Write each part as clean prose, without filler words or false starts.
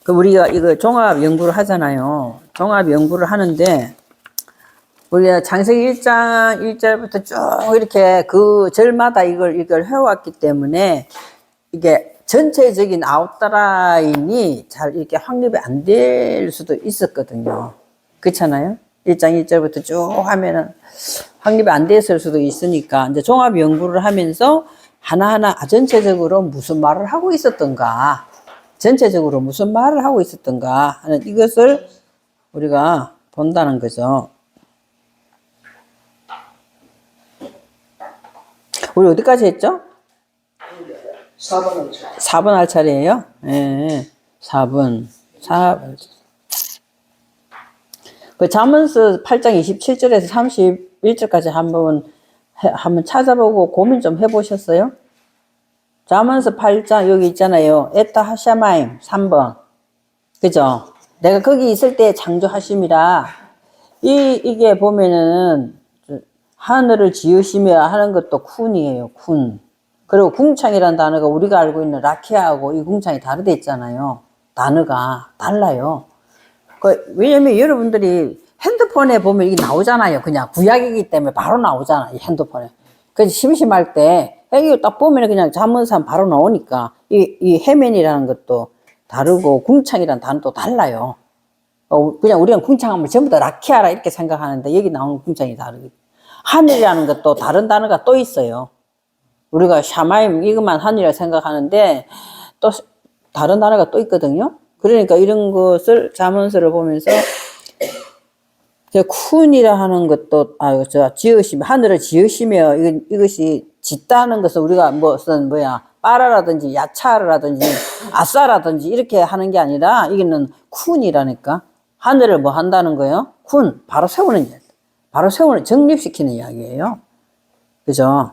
그 우리가 이거 종합 연구를 하잖아요. 종합 연구를 하는데 우리가 창세기 1장 1절부터 쭉 이렇게 그 절마다 이걸 해왔기 때문에 이게 전체적인 아웃라인이 잘 이렇게 확립이 안 될 수도 있었거든요. 그렇잖아요? 1장 1절부터 쭉 하면은 확립이 안 됐을 수도 있으니까 이제 종합 연구를 하면서 하나하나 전체적으로 무슨 말을 하고 있었던가, 전체적으로 무슨 말을 하고 있었던가 하는 이것을 우리가 본다는 거죠. 우리 어디까지 했죠? 4번 할 차례. 4번 할 차례예요? 예, 4번. 그 잠언서 8장 27절에서 31절까지 한번 찾아보고 고민 좀 해보셨어요? 잠언서 8장 여기 있잖아요. 에타 하샤마임 3번. 그죠? 내가 거기 있을 때 창조하심이라. 이게 보면은 하늘을 지으시며 하는 것도 쿤이에요. 쿤. 그리고 궁창이라는 단어가 우리가 알고 있는 라키아하고 이 궁창이 다르다 했잖아요. 단어가 달라요. 왜냐면 여러분들이 핸드폰에 보면 이게 나오잖아요. 그냥 구약이기 때문에 바로 나오잖아. 이 핸드폰에. 그래서 심심할 때 이거 딱 보면 그냥 잠언상 바로 나오니까 이 해면이라는 것도 다르고 궁창이라는 단어도 달라요. 그냥 우리는 궁창하면 전부 다 라키아라 이렇게 생각하는데 여기 나오는 궁창이 다르거든요. 하늘이라는 것도 다른 단어가 또 있어요. 우리가 샤마임 이것만 하늘이라 생각하는데 또 다른 단어가 또 있거든요. 그러니까 이런 것을 잠언서를 보면서 쿤이라 하는 것도 지으시며 하늘을 지으시며 이것이 짓다는 것은 우리가 무슨 빠라라든지 야차라든지 아싸라든지 이렇게 하는 게 아니라 이게는 쿤이라니까 하늘을 뭐 한다는 거예요? 쿤 바로 세우는 이야기. 바로 세우는 정립시키는 이야기예요. 그죠?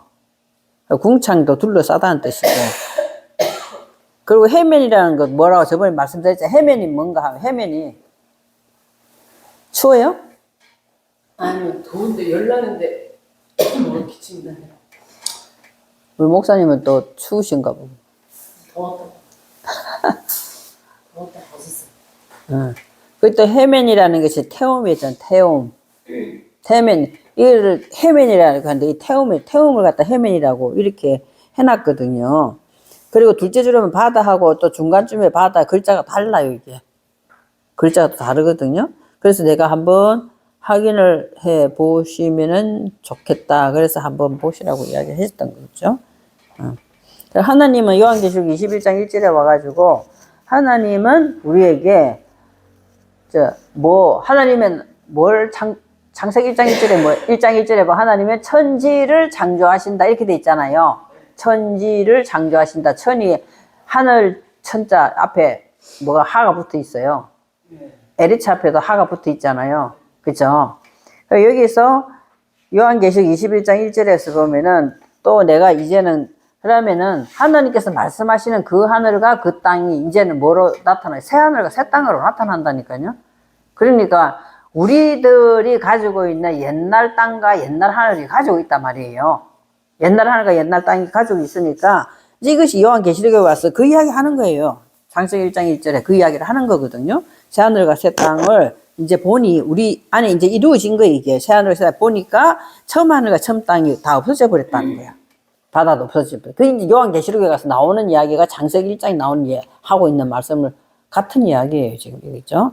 궁창도 둘러싸다는 뜻이고. 그리고 해면이라는 것 뭐라고 저번에 말씀드렸죠. 해면이 뭔가 하면 해면이 추워요? 아니요, 더운데 열나는데 너무 기침이 나네요. 우리 목사님은 또 추우신가 보고. 더웠다 벗었어. 응. 그또 해면이라는 것이 태움이잖아. 태면. 이거를 해면이라고 하는데 이 태움을 갖다 해면이라고 이렇게 해놨거든요. 그리고 둘째 줄은 바다하고 또 중간쯤에 바다 글자가 달라요, 이게. 글자가 다르거든요. 그래서 내가 한번 확인을 해 보시면은 좋겠다. 그래서 한번 보시라고 이야기 했던 거죠. 하나님은 요한계시록 21장 1절에 와가지고 하나님은 우리에게 하나님은 창세기 1장 1절에 1장 1절에 하나님은 천지를 창조하신다 이렇게 돼 있잖아요. 천지를 창조하신다. 천이 하늘 천자 앞에 뭐가 하가 붙어 있어요. 에리치 앞에도 하가 붙어 있잖아요. 그죠? 여기서 요한계시록 21장 1절에서 보면은 또 내가 이제는 그러면은 하나님께서 말씀하시는 그 하늘과 그 땅이 이제는 뭐로 나타나요? 새 하늘과 새 땅으로 나타난다니까요. 그러니까 우리들이 가지고 있는 옛날 땅과 옛날 하늘이 가지고 있단 말이에요. 옛날 하늘과 옛날 땅이 가지고 있으니까 이것이 요한계시록에 와서 그 이야기 하는 거예요. 창세기 1장 1절에 그 이야기를 하는 거거든요. 새 하늘과 새 땅을 이제 보니 우리 안에 이제 이루어진 거예요. 이게 새 하늘과 새 땅 보니까 처음 하늘과 처음 땅이 다 없어져 버렸다는 거야. 바다도 없어져 버렸다. 그 이제 요한계시록에 가서 나오는 이야기가 창세기 1장에 나오는 하고 있는 말씀을 같은 이야기예요. 지금 이거죠.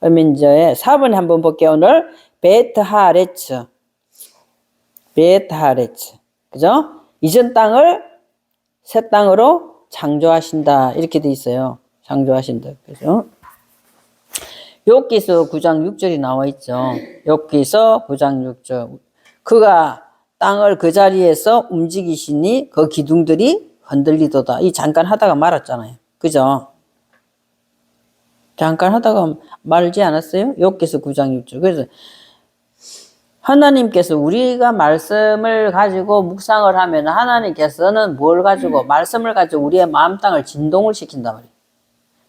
그러면 이제 4번에 한번 볼게요. 오늘 베트하레츠. 그죠? 이전 땅을 새 땅으로 창조하신다. 이렇게 돼 있어요. 창조하신다. 그죠? 욥기서 9장 6절이 나와 있죠. 욥기서 9장 6절. 그가 땅을 그 자리에서 움직이시니 그 기둥들이 흔들리도다. 이 잠깐 하다가 말았잖아요. 그죠? 잠깐 하다가 말지 않았어요? 욥기서 9장 6절. 그래서 하나님께서 우리가 말씀을 가지고 묵상을 하면 하나님께서는 뭘 가지고 말씀을 가지고 우리의 마음 땅을 진동을 시킨단 말이에요.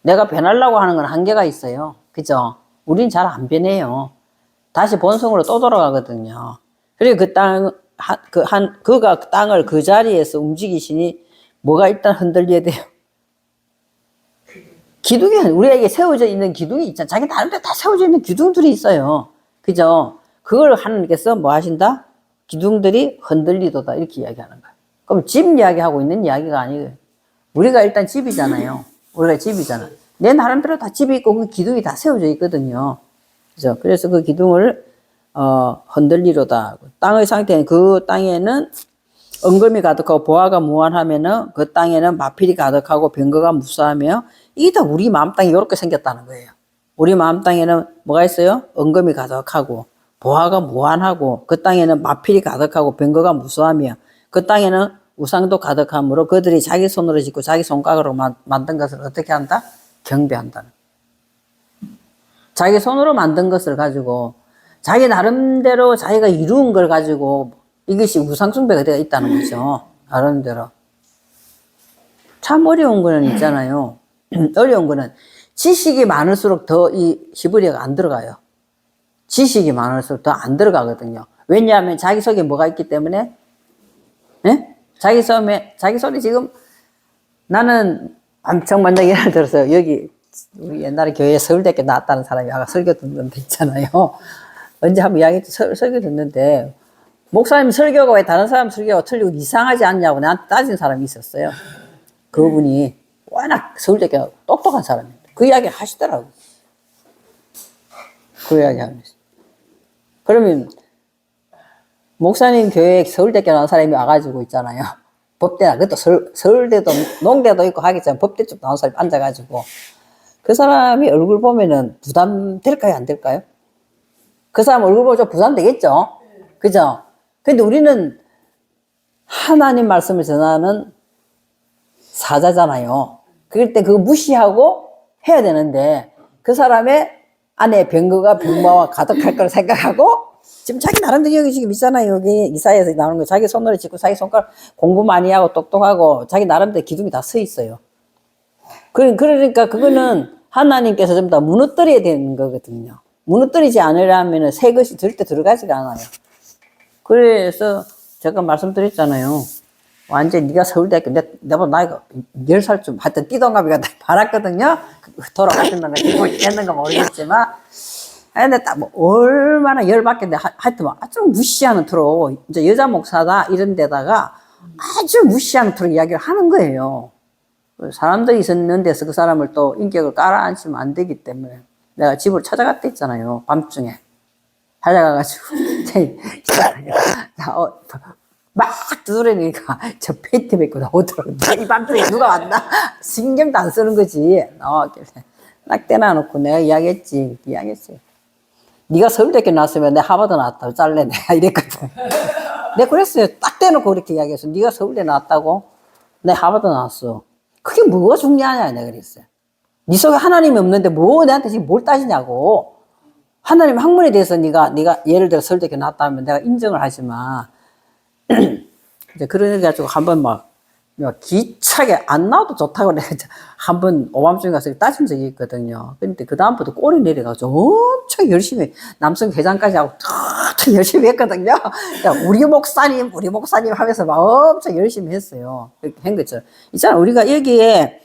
내가 변하려고 하는 건 한계가 있어요. 그죠? 우린 잘 안 변해요. 다시 본성으로 또 돌아가거든요. 그리고 그가 땅을 그 자리에서 움직이시니 뭐가 일단 흔들려야 돼요? 기둥이 우리에게 세워져 있는 기둥이 있잖아. 자기 나름대로 다 세워져 있는 기둥들이 있어요. 그죠? 그걸 하나님께서 뭐 하신다? 기둥들이 흔들리도다 이렇게 이야기하는 거야. 그럼 집 이야기하고 있는 이야기가 아니에요. 우리가 일단 집이잖아요. 우리가 집이잖아. 내 나름대로 다 집이 있고 그 기둥이 다 세워져 있거든요. 그죠? 그래서 그 기둥을 흔들리로다. 땅의 상태는 그 땅에는 은금이 가득하고 보화가 무한하면은 그 땅에는 마필이 가득하고 병거가 무수하며 이게 다 우리 마음 땅이 이렇게 생겼다는 거예요. 우리 마음 땅에는 뭐가 있어요? 은금이 가득하고 보화가 무한하고 그 땅에는 마필이 가득하고 병거가 무수하며 그 땅에는 우상도 가득하므로 그들이 자기 손으로 짓고 자기 손가락으로 만든 것을 어떻게 한다? 경배한다. 자기 손으로 만든 것을 가지고 자기 나름대로 자기가 이루은 걸 가지고 이것이 우상숭배가 되어 있다는 거죠. 나름대로. 참 어려운 거는 있잖아요. 어려운 거는 지식이 많을수록 더 이 히브리어가 안 들어가요. 지식이 많을수록 더 안 들어가거든요. 왜냐하면 자기 속에 뭐가 있기 때문에, 네? 자기 속에 지금 나는 엄청 먼저 예를 들어서 여기 우리 옛날에 교회에 서울대학교 나왔다는 사람이 아까 설교 듣는 데 있잖아요. 언제 한번 이야기했죠. 설교 듣는데 목사님 설교가 왜 다른 사람 설교가 틀리고 이상하지 않냐고 나한테 따진 사람이 있었어요. 그분이 워낙 서울대학교 똑똑한 사람입니다. 그 이야기 하시더라고요. 그 이야기 하면서. 그러면 목사님 교회에 서울대학교 나온 사람이 와가지고 있잖아요. 법대나 그것도 서울대도 농대도 있고 하겠지만 법대 쪽 나온 사람이 앉아가지고 그 사람이 얼굴 보면은 부담될까요? 안 될까요? 그 사람 얼굴 보면 좀 부담되겠죠? 그죠? 근데 우리는 하나님 말씀을 전하는 사자잖아요. 그럴 때 그거 무시하고 해야 되는데 그 사람의 안에 병거가 병마와 가득할 걸 생각하고 지금 자기 나름대로 여기 지금 있잖아요. 여기 이사야에서 나오는 거 자기 손으로 짓고 자기 손가락 공부 많이 하고 똑똑하고 자기 나름대로 기둥이 다 서 있어요. 그러니까 그거는 하나님께서 좀 더 무너뜨려야 되는 거거든요. 무너뜨리지 않으려면 새 것이 절대 들어가지가 않아요. 그래서 제가 말씀드렸잖아요. 완전 네가 서울대학교 내가 나이가 10살쯤 하여튼 띠동갑이가 많았거든요. 돌아가신다는 거 했는가 모르겠지만 근데 딱 뭐 얼마나 열받겠는데 하여튼 아주 무시하는 투로 이제 여자 목사다 이런 데다가 아주 무시하는 투로 이야기를 하는 거예요. 사람들이 있는 데서 그 사람을 또 인격을 깔아앉히면 안 되기 때문에 내가 집을 찾아갔다 했잖아요. 밤중에 찾아가가지고 막 두드리니까 저 팬티 입고 나오더라고. 이 밤중에 누가 왔나? 신경도 안 쓰는 거지. 나왔길래 딱 떼놔놓고 내가 이야기했어요. 네가 서울대학교 나왔으면 내 하버드 나왔다고 잘래 내가 이랬거든. 내가 그랬어요. 딱 떼놓고 그렇게 이야기했어. 네가 서울대 나왔다고? 내 하버드 나왔어. 그게 뭐가 중요하냐 내가 그랬어요. 네 속에 하나님이 없는데 뭐 내한테 지금 뭘 따지냐고. 하나님 학문에 대해서 네가 예를 들어 서울대학교 나왔다면 내가 인정을 하지 마. 이제 그래 가지고 한번 막 기차게 안 나와도 좋다고 내가 한번 오밤중에 가서 따진 적이 있거든요. 근데 그 다음부터 꼬리 내려가지고 엄청 열심히 남성 회장까지 하고 엄청 열심히 했거든요. 우리 목사님 하면서 막 엄청 열심히 했어요. 그렇게 한 거죠. 있잖아 우리가 여기에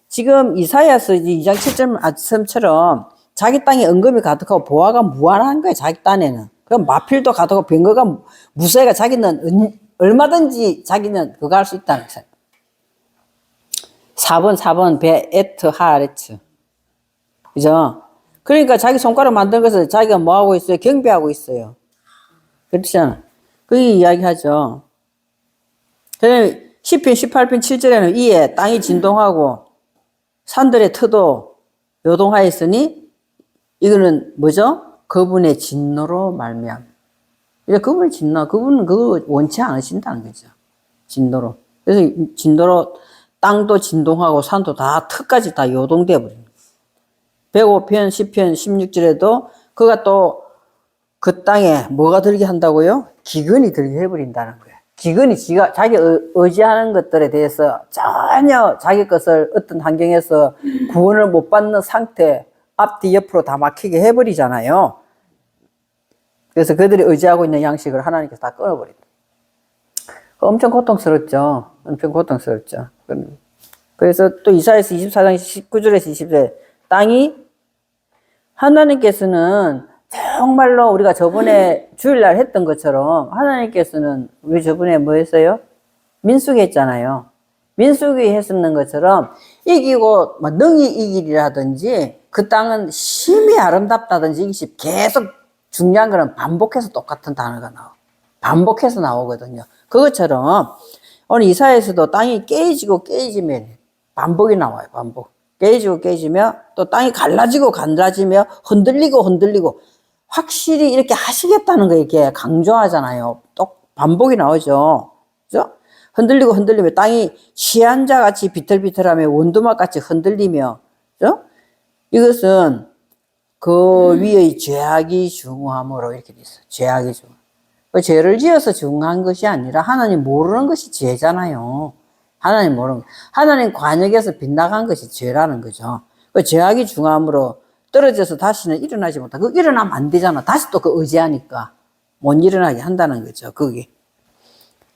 지금 이사야서 2장 7절 말씀처럼 자기 땅에 은금이 가득하고 보화가 무한한 거예요. 자기 땅에는. 그럼 마필도 가득하고 병거가 무쇠가 자기는 얼마든지 자기는 그거 할 수 있다는 거예요. 4번 베에트 하레츠. 그죠? 그러니까 자기 손가락 만든 것을 자기가 뭐 하고 있어요? 경배하고 있어요. 그렇잖아. 그 이야기 하죠. 시편 18편 7절에는 이에 땅이 진동하고 산들의 터도 요동하였으니 이거는 뭐죠? 그분의 진노로 말미암아. 그분의 진노, 그분은 그거 원치 않으신다는 거죠. 진노로. 그래서 진노로 땅도 진동하고 산도 다 턱까지 다 요동되어 버립니다. 105편 10편 16절에도 그가 또 그 땅에 뭐가 들게 한다고요? 기근이 들게 해버린다는 거예요. 기근이 자기 의지하는 것들에 대해서 전혀 자기 것을 어떤 환경에서 구원을 못 받는 상태 앞뒤 옆으로 다 막히게 해버리잖아요. 그래서 그들이 의지하고 있는 양식을 하나님께서 다 끊어버린다. 엄청 고통스럽죠. 엄청 고통스럽죠. 그래서 또 이사야서 24장 19절에서 20절 땅이 하나님께서는 정말로 우리가 저번에 주일날 했던 것처럼 하나님께서는 우리 저번에 뭐 했어요? 민수기 했잖아요. 민수기 했었는 것처럼 이기고 뭐 능히 이기리라든지 그 땅은 심히 아름답다든지 이것이 계속 중요한 거는 반복해서 똑같은 단어가 나와. 반복해서 나오거든요. 그것처럼 오늘 이사야에서도 땅이 깨지고 깨지면 반복이 나와요. 반복. 깨지고 깨지며 또 땅이 갈라지고 갈라지며 흔들리고 흔들리고 확실히 이렇게 하시겠다는 거 이렇게 강조하잖아요. 또 반복이 나오죠. 그죠? 흔들리고 흔들리며 땅이 취한 자 같이 비틀비틀하며 원두막 같이 흔들리며, 그죠? 이것은 그 위의 죄악이 중함으로 이렇게 돼 있어요. 죄악이 중. 그 죄를 지어서 중한 것이 아니라 하나님 모르는 것이 죄잖아요. 하나님 모르는 거. 하나님 관역에서 빗나간 것이 죄라는 거죠. 그 죄악이 중함으로 떨어져서 다시는 일어나지 못하. 그 일어나면 안 되잖아. 다시 또 그 의지하니까 못 일어나게 한다는 거죠. 그게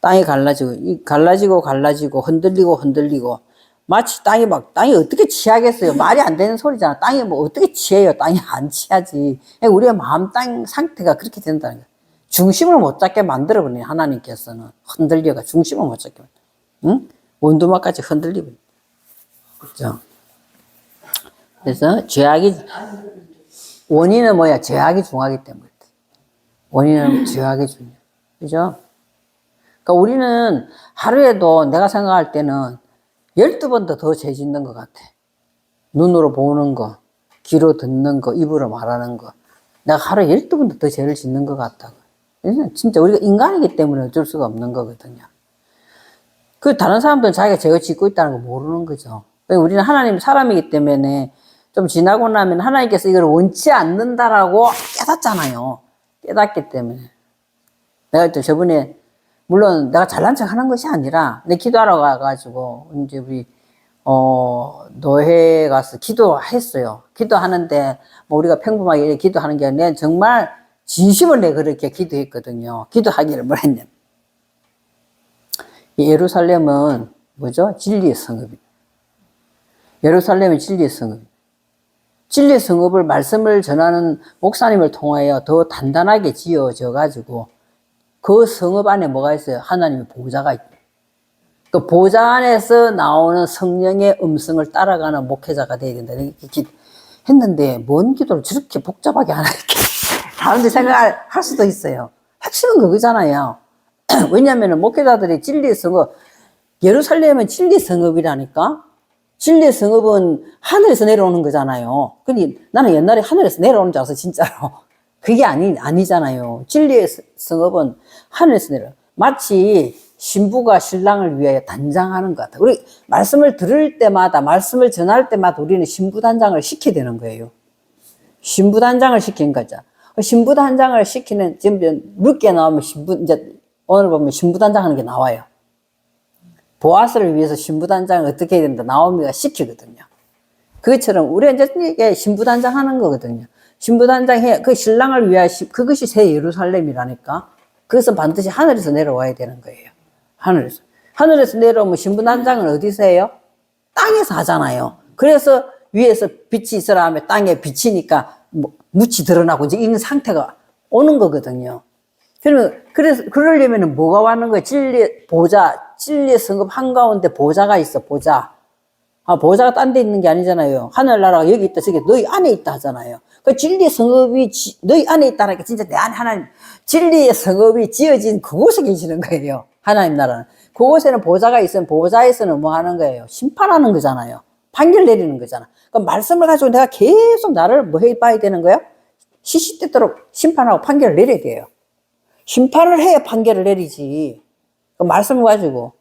땅이 갈라지고 흔들리고 흔들리고 마치 땅이 어떻게 취하겠어요? 말이 안 되는 소리잖아. 땅이 뭐 어떻게 취해요? 땅이 안 취하지. 우리의 마음 땅 상태가 그렇게 된다는 거예요. 중심을 못 잡게 만들어버리네. 하나님께서는 흔들려가 중심을 못 잡게 응? 원두막까지 흔들리고 그렇죠. 그래서 죄악이 원인은 뭐야? 죄악이 중하기 때문에. 원인은 죄악이 중요. 그죠? 그러니까 우리는 하루에도 내가 생각할 때는 12번도 더 죄 짓는 것 같아. 눈으로 보는 거, 귀로 듣는 거, 입으로 말하는 거. 내가 하루에 12번도 더 죄를 짓는 것 같다고. 진짜 우리가 인간이기 때문에 어쩔 수가 없는 거거든요. 그 다른 사람들은 자기가 죄를 짓고 있다는 거 모르는 거죠. 우리는 하나님 사람이기 때문에 좀 지나고 나면 하나님께서 이걸 원치 않는다라고 깨닫잖아요. 깨닫기 때문에. 내가 또 저번에 물론 내가 잘난 척 하는 것이 아니라 내 기도하러 가가지고 이제 우리 노회 가서 기도했어요. 기도하는데 뭐 우리가 평범하게 기도하는 게 아니라 정말 진심을 내 그렇게 기도했거든요. 기도하기를 뭘 했냐면 예루살렘은 뭐죠? 진리의 성읍이에요. 예루살렘은 진리의 성읍. 진리의 성읍을 말씀을 전하는 목사님을 통하여 더 단단하게 지어져 가지고 그 성읍 안에 뭐가 있어요? 하나님의 보좌가 있고 그 보좌 안에서 나오는 성령의 음성을 따라가는 목회자가 되어야 된다. 이렇게 했는데 뭔 기도를 저렇게 복잡하게 하나 이렇게 사람들이 생각할 수도 있어요. 핵심은 그거잖아요. 왜냐하면 목회자들이 진리의 성읍, 예루살렘은 진리의 성읍이라니까. 진리의 성읍은 하늘에서 내려오는 거잖아요. 근데 나는 옛날에 하늘에서 내려오는 줄 알았어, 진짜로. 그게 아니잖아요. 진리의 성읍은 하늘에서 내려. 마치 신부가 신랑을 위하여 단장하는 것 같아. 우리 말씀을 들을 때마다, 말씀을 전할 때마다 우리는 신부 단장을 시켜야 되는 거예요. 신부 단장을 시키는 거죠. 신부 단장을 시키는, 지금 늦게 나오면 이제 오늘 보면 신부 단장하는 게 나와요. 보아스를 위해서 신부 단장을 어떻게 해야 된다. 나오미가 시키거든요. 그것처럼 우리가 이제 신부 단장하는 거거든요. 신부 단장해, 그 신랑을 위하여, 그것이 새 예루살렘이라니까. 그것은 반드시 하늘에서 내려와야 되는 거예요. 하늘에서. 하늘에서 내려오면 신부 단장은 어디서 해요? 땅에서 하잖아요. 그래서 위에서 빛이 있으라 하면 땅에 비치니까 묻이 드러나고 이제 이런 상태가 오는 거거든요. 그래서, 그러려면 뭐가 왔는 거예요? 진리의 성읍 한가운데 보좌가 있어, 보좌. 보좌가 딴 데 있는 게 아니잖아요. 하늘나라가 여기 있다, 저기 너희 안에 있다 하잖아요. 그 진리의 성읍이 너희 안에 있다니까 진짜 내 안에 하나님, 진리의 성읍이 지어진 그곳에 계시는 거예요. 하나님 나라는. 그곳에는 보좌가 있으면 보좌에서는 뭐 하는 거예요? 심판하는 거잖아요. 판결 내리는 거잖아. 그럼 말씀을 가지고 내가 계속 나를 뭐 해봐야 되는 거예요? 시시때때로 심판하고 판결을 내려야 돼요. 심판을 해야 판결을 내리지. 그 말씀을 가지고.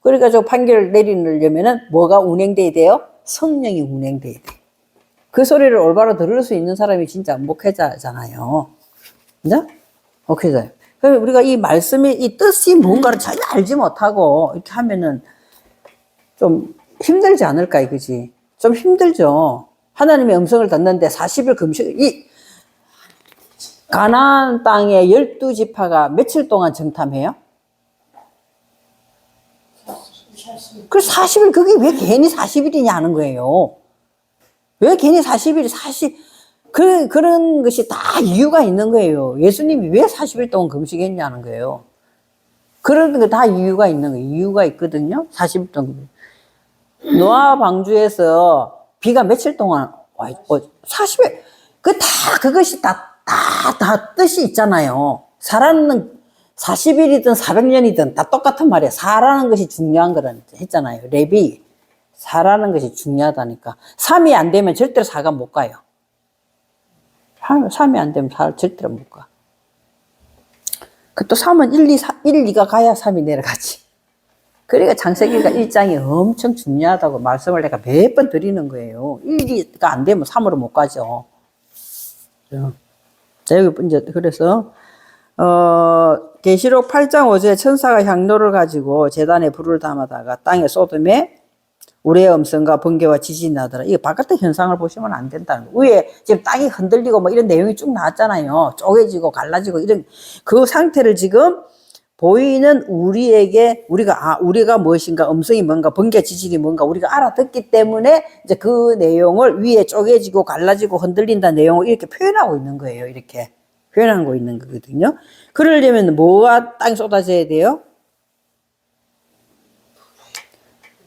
그러니까 저 판결을 내리려면은 뭐가 운행돼야 돼요? 성령이 운행돼야 돼. 그 소리를 올바로 들을 수 있는 사람이 진짜 목회자잖아요. 그죠? 목회자예요. 그래서 우리가 이 말씀의 이 뜻이 뭔가를 전혀 알지 못하고 이렇게 하면은 좀 힘들지 않을까, 이거지? 좀 힘들죠. 하나님의 음성을 듣는데 40일 금식, 가나안 땅의 12지파가 며칠 동안 정탐해요? 그 40일, 그게 왜 괜히 40일이냐 하는 거예요. 왜 괜히 40일이 그런 것이 다 이유가 있는 거예요. 예수님이 왜 40일 동안 금식했냐는 거예요. 그런 거 다 이유가 있는 거예요. 이유가 있거든요. 40일 동안. 노아 방주에서 비가 며칠 동안 와 있고, 40일, 그것이 다 뜻이 있잖아요. 살아는 40일이든 400년이든 다 똑같은 말이에요. 사라는 것이 중요한 거라 했잖아요. 레비. 사라는 것이 중요하다니까. 3이 안 되면 절대로 4가 못 가요. 3이 안 되면 4를 절대로 못 가. 그 또 3은 1, 2가 가야 3이 내려가지. 그러니까 창세기가 1장이 엄청 중요하다고 말씀을 내가 몇 번 드리는 거예요. 1, 2가 안 되면 3으로 못 가죠. 자, 여기 이제 그래서 계시록 8장 5절에 천사가 향로를 가지고 제단에 불을 담아다가 땅에 쏟음에 우레의 음성과 번개와 지진이 나더라. 이거 바깥의 현상을 보시면 안 된다는 거예요. 위에 지금 땅이 흔들리고 뭐 이런 내용이 쭉 나왔잖아요. 쪼개지고 갈라지고 이런 그 상태를 지금 보이는 우리가 무엇인가, 음성이 뭔가, 번개 지진이 뭔가 우리가 알아듣기 때문에 이제 그 내용을 위에 쪼개지고 갈라지고 흔들린다는 내용을 이렇게 표현하고 있는 거예요. 이렇게 표현하고 있는 거거든요. 그러려면 뭐가 땅에 쏟아져야 돼요?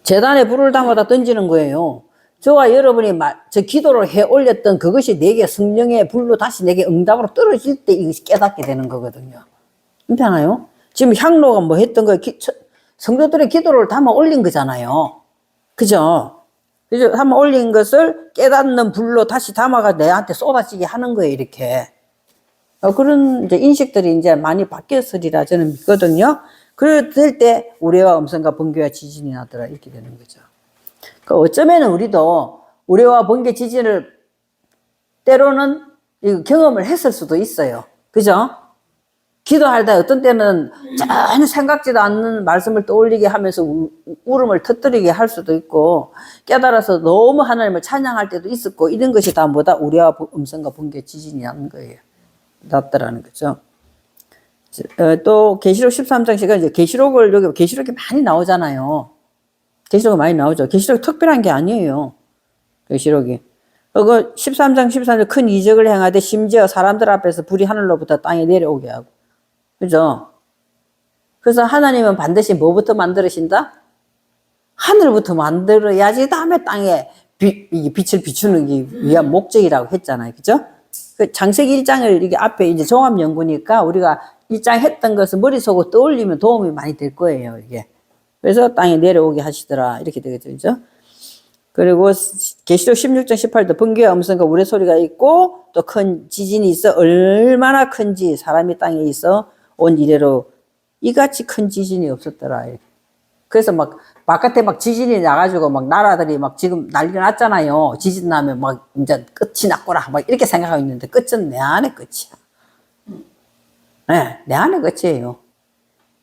제단에 불을 담아다 던지는 거예요. 저와 여러분이 저 기도를 해 올렸던 그것이 내게 성령의 불로 다시 내게 응답으로 떨어질 때 이것이 깨닫게 되는 거거든요. 괜찮아요? 지금 향로가 뭐 했던 거, 성도들의 기도를 담아 올린 거잖아요. 그죠? 그죠? 담아 올린 것을 깨닫는 불로 다시 담아가 내한테 쏟아지게 하는 거예요, 이렇게. 그런 이제 인식들이 이제 많이 바뀌었으리라 저는 믿거든요. 그럴 때 우레와 음성과 번개와 지진이 나더라 이렇게 되는 거죠. 어쩌면 우리도 우레와 번개 지진을 때로는 경험을 했을 수도 있어요. 그죠? 기도할 때 어떤 때는 전혀 생각지도 않는 말씀을 떠올리게 하면서 울음을 터뜨리게 할 수도 있고 깨달아서 너무 하나님을 찬양할 때도 있었고 이런 것이 다 뭐다? 우레와 음성과 번개 지진이 나는 거예요. 났더라는 거죠. 또 계시록 13장 제가 이제 여기 계시록이 많이 나오잖아요. 계시록이 많이 나오죠. 계시록이 특별한 게 아니에요. 계시록이. 그 13장 13절 큰 이적을 행하되 심지어 사람들 앞에서 불이 하늘로부터 땅에 내려오게 하고. 그죠? 그래서 하나님은 반드시 뭐부터 만들으신다? 하늘부터 만들어야지 다음에 땅에 빛을 비추는 게 위한 목적이라고 했잖아요. 그죠? 그 장세기 1장을 이게 앞에 이제 종합 연구니까 우리가 1장 했던 것을 머릿속으로 떠올리면 도움이 많이 될 거예요, 이게. 그래서 땅에 내려오게 하시더라. 이렇게 되겠죠. 그죠? 그리고 계시록 16장 18절 번개와 음성과 우레 소리가 있고 또 큰 지진이 있어 얼마나 큰지 사람이 땅에 있어 온 이래로 이같이 큰 지진이 없었더라. 그래서 막 바깥에 막 지진이 나가지고 막 나라들이 막 지금 난리가 났잖아요. 지진 나면 막 이제 끝이 났구나 막 이렇게 생각하고 있는데 끝은 내 안에 끝이야. 네, 내 안에 끝이에요.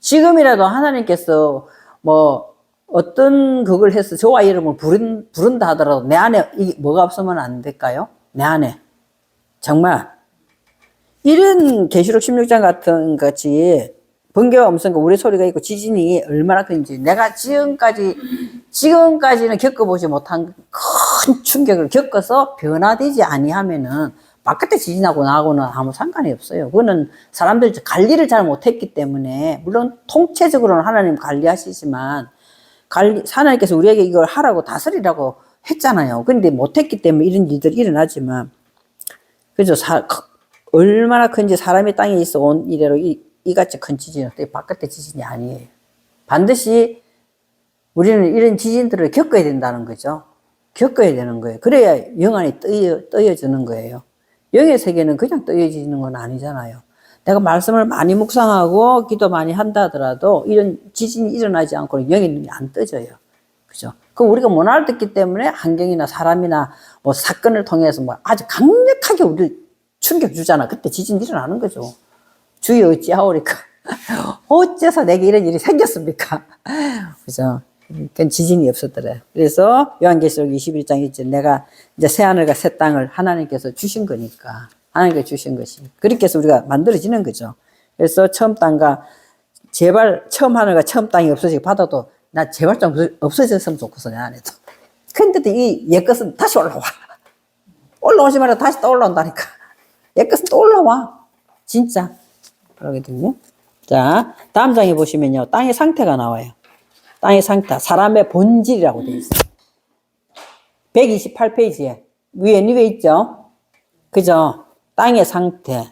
지금이라도 하나님께서 뭐 어떤 그걸 해서 저와 이름을 부른다 하더라도 내 안에 이게 뭐가 없으면 안 될까요? 내 안에 정말 이런 계시록 16장 같은 같이 번개와 음성과 우레 소리가 있고 지진이 얼마나 큰지 내가 지금까지는 겪어보지 못한 큰 충격을 겪어서 변화되지 아니하면은 바깥에 지진하고 나하고는 아무 상관이 없어요. 그거는 사람들이 관리를 잘 못했기 때문에 물론 통체적으로는 하나님 관리하시지만 하나님께서 우리에게 이걸 하라고 다스리라고 했잖아요. 그런데 못했기 때문에 이런 일들이 일어나지만 그죠? 얼마나 큰지 사람이 땅에 있어 온 이래로 이같이 큰 지진은 바깥의 지진이 아니에요. 반드시 우리는 이런 지진들을 겪어야 된다는 거죠. 겪어야 되는 거예요. 그래야 영안이 떠여지는 거예요. 영의 세계는 그냥 떠여지는 건 아니잖아요. 내가 말씀을 많이 묵상하고 기도 많이 한다 하더라도 이런 지진이 일어나지 않고는 영이 안 떠져요. 그죠? 그럼 우리가 못 알아듣기 때문에 환경이나 사람이나 뭐 사건을 통해서 뭐 아주 강력하게 우리를 충격 주잖아. 그때 지진이 일어나는 거죠. 주여 어찌하오리까. 어째서 내게 이런 일이 생겼습니까? 그죠? 그건 지진이 없었더래. 그래서 요한계시록 21장 1절 내가 이제 새하늘과 새 땅을 하나님께서 주신 거니까. 하나님께서 주신 것이. 그렇게 해서 우리가 만들어지는 거죠. 그래서 처음 땅과 제발 처음 하늘과 처음 땅이 없어지고 바다도 나 제발 좀 없어졌으면 좋겠어, 내 안에도. 근데도 이 옛것은 다시 올라와. 올라오지 말아 다시 또 올라온다니까. 옛것은 또 올라와. 진짜. 그러거든요. 자, 다음 장에 보시면요. 땅의 상태가 나와요. 땅의 상태. 사람의 본질이라고 되어 있어요. 128페이지에. 위에 있죠? 그죠? 땅의 상태.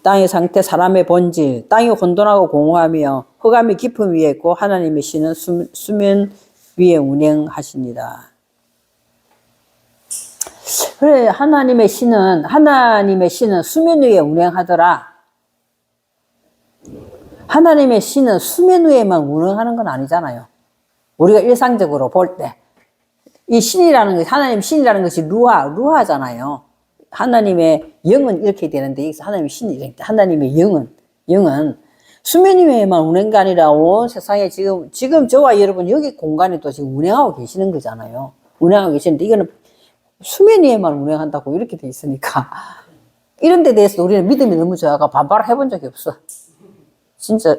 땅의 상태, 사람의 본질. 땅이 혼돈하고 공허하며 흑암이 깊음 위에 있고 하나님의 신은 수면 위에 운행하십니다. 그래, 하나님의 신은 수면 위에 운행하더라. 하나님의 신은 수면 위에만 운행하는 건 아니잖아요. 우리가 일상적으로 볼 때. 이 신이라는 것이, 하나님 신이라는 것이 루하잖아요. 하나님의 영은 이렇게 되는데, 여기서 하나님의 신이 이렇게, 하나님의 영은 수면 위에만 운행한 게 아니라 온 세상에 지금 저와 여러분 여기 공간에도 지금 운행하고 계시는 거잖아요. 운행하고 계시는데, 이거는 수면 위에만 운행한다고 이렇게 돼 있으니까. 이런 데 대해서 우리는 믿음이 너무 좋아가 반발을 해본 적이 없어. 진짜.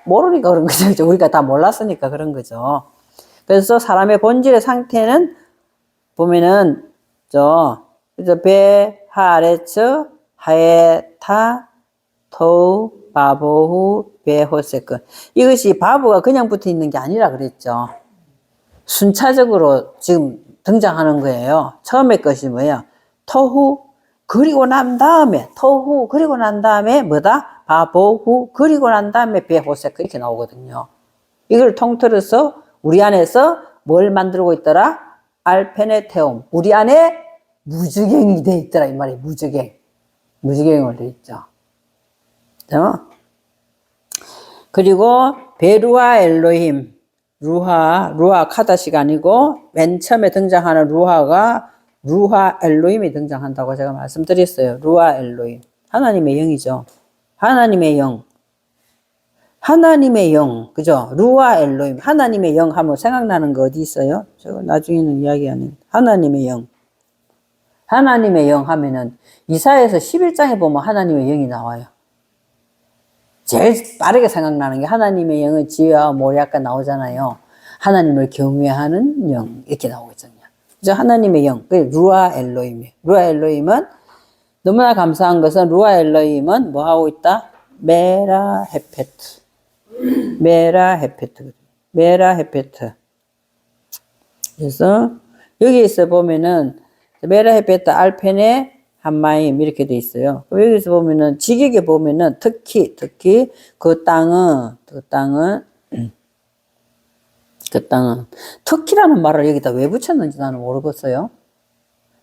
모르니까 그런 거죠. 우리가 다 몰랐으니까 그런 거죠. 그래서 사람의 본질의 상태는 보면은 배, 하레츠, 하에타, 토우, 바보후, 베호세크. 이것이 바보가 그냥 붙어 있는 게 아니라 그랬죠. 순차적으로 지금 등장하는 거예요. 처음에 것이 뭐예요? 토후, 그리고 난 다음에, 뭐다? 바보후, 그리고 난 다음에 베호세크 이렇게 나오거든요. 이걸 통틀어서 우리 안에서 뭘 만들고 있더라? 알페네테움. 우리 안에 무주경이 돼 있더라. 이 말이 무주경. 무주경으로 돼 있죠. 그리고 베루아 엘로힘. 루하 카다시가 아니고 맨 처음에 등장하는 루하 엘로힘이 등장한다고 제가 말씀드렸어요. 루하 엘로힘. 하나님의 영이죠. 하나님의 영. 그죠? 루아 엘로힘. 하나님의 영 하면 생각나는 거 어디 있어요? 제가 나중에는 이야기 안 해요. 하나님의 영. 하나님의 영 하면은 이사야서 11장에 보면 하나님의 영이 나와요. 제일 빠르게 생각나는 게 하나님의 영은 지혜와 모략가 나오잖아요. 하나님을 경외하는 영. 이렇게 나오거든요. 그죠? 하나님의 영. 그게 루아 엘로힘이에요. 루아 엘로힘은 너무나 감사한 것은 루아 엘로힘은 뭐 하고 있다? 메라 헤페트. 그래서 여기에서 보면은 메라 헤페트 알펜의 한마임 이렇게 돼 있어요. 여기서 보면은 직역에 보면은 특히 그 땅은 특히라는 말을 여기다 왜 붙였는지 나는 모르겠어요.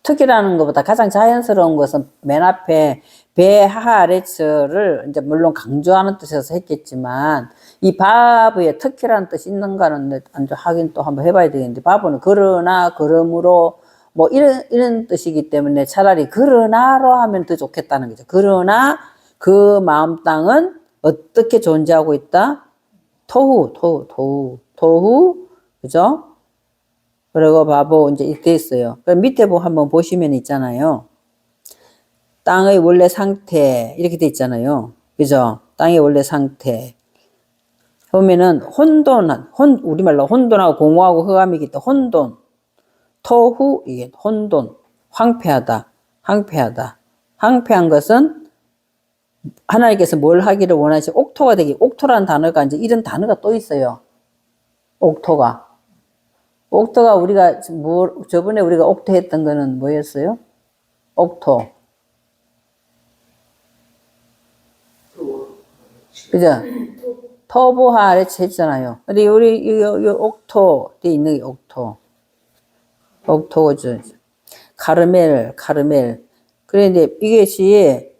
특히라는 것보다 가장 자연스러운 것은 맨 앞에 베하레츠를 이제 물론 강조하는 뜻에서 했겠지만 이 바브에 특히라는 뜻이 있는가는 확인 또 한번 해봐야 되겠는데 바브는 그러나 그러므로 뭐 이런 뜻이기 때문에 차라리 그러나로 하면 더 좋겠다는 거죠. 그러나 그 마음 땅은 어떻게 존재하고 있다? 토후 그죠? 그리고 바보 이제 이렇게 있어요. 그럼 밑에 한번 보시면 있잖아요. 땅의 원래 상태 이렇게 돼 있잖아요. 그죠? 땅의 원래 상태. 보면은 우리말로 혼돈하고 공허하고 흑암이기 때문에 혼돈. 토후 이게 혼돈. 황폐한 것은 하나님께서 뭘 하기를 원하시 옥토가 되기. 옥토라는 단어가 이제 이런 단어가 또 있어요. 옥토가 우리가 저번에 우리가 옥토 했던 거는 뭐였어요? 옥토. 그죠? 토보하레츠 했잖아요. 근데 우리 이 옥토 돼 있는 게 옥토죠. 카르멜. 그런데 이것이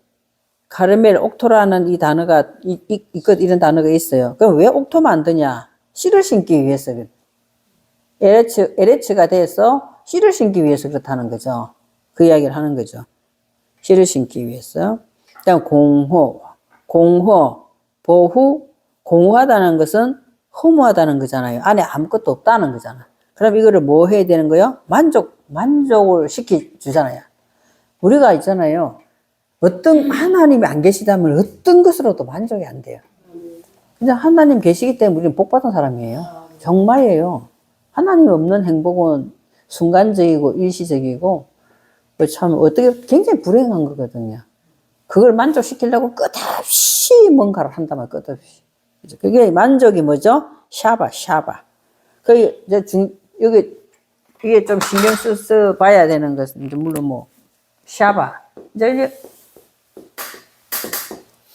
카르멜 옥토라는 이 단어가 이런 단어가 있어요. 그럼 왜 옥토 만드냐? 씨를 심기 위해서. 에레츠가 돼서 씨를 심기 위해서 그렇다는 거죠. 그 이야기를 하는 거죠. 씨를 심기 위해서. 그다음 공허, 보후, 공허하다는 것은 허무하다는 거잖아요. 안에 아무것도 없다는 거잖아. 그럼 이거를 뭐 해야 되는 거예요? 만족을 시켜주잖아요. 우리가 있잖아요. 어떤 하나님이 안 계시다면 어떤 것으로도 만족이 안 돼요. 근데 하나님 계시기 때문에 우리는 복 받은 사람이에요. 정말이에요. 하나님 없는 행복은 순간적이고 일시적이고 참 어떻게 굉장히 불행한 거거든요. 그걸 만족시키려고 끝없이 뭔가를 한다면 끝없이. 그게 만족이 뭐죠? 샤바. 그 이제 여기 이게 좀 신경 써서 봐야 되는 것은 이제 물론 뭐 샤바. 이제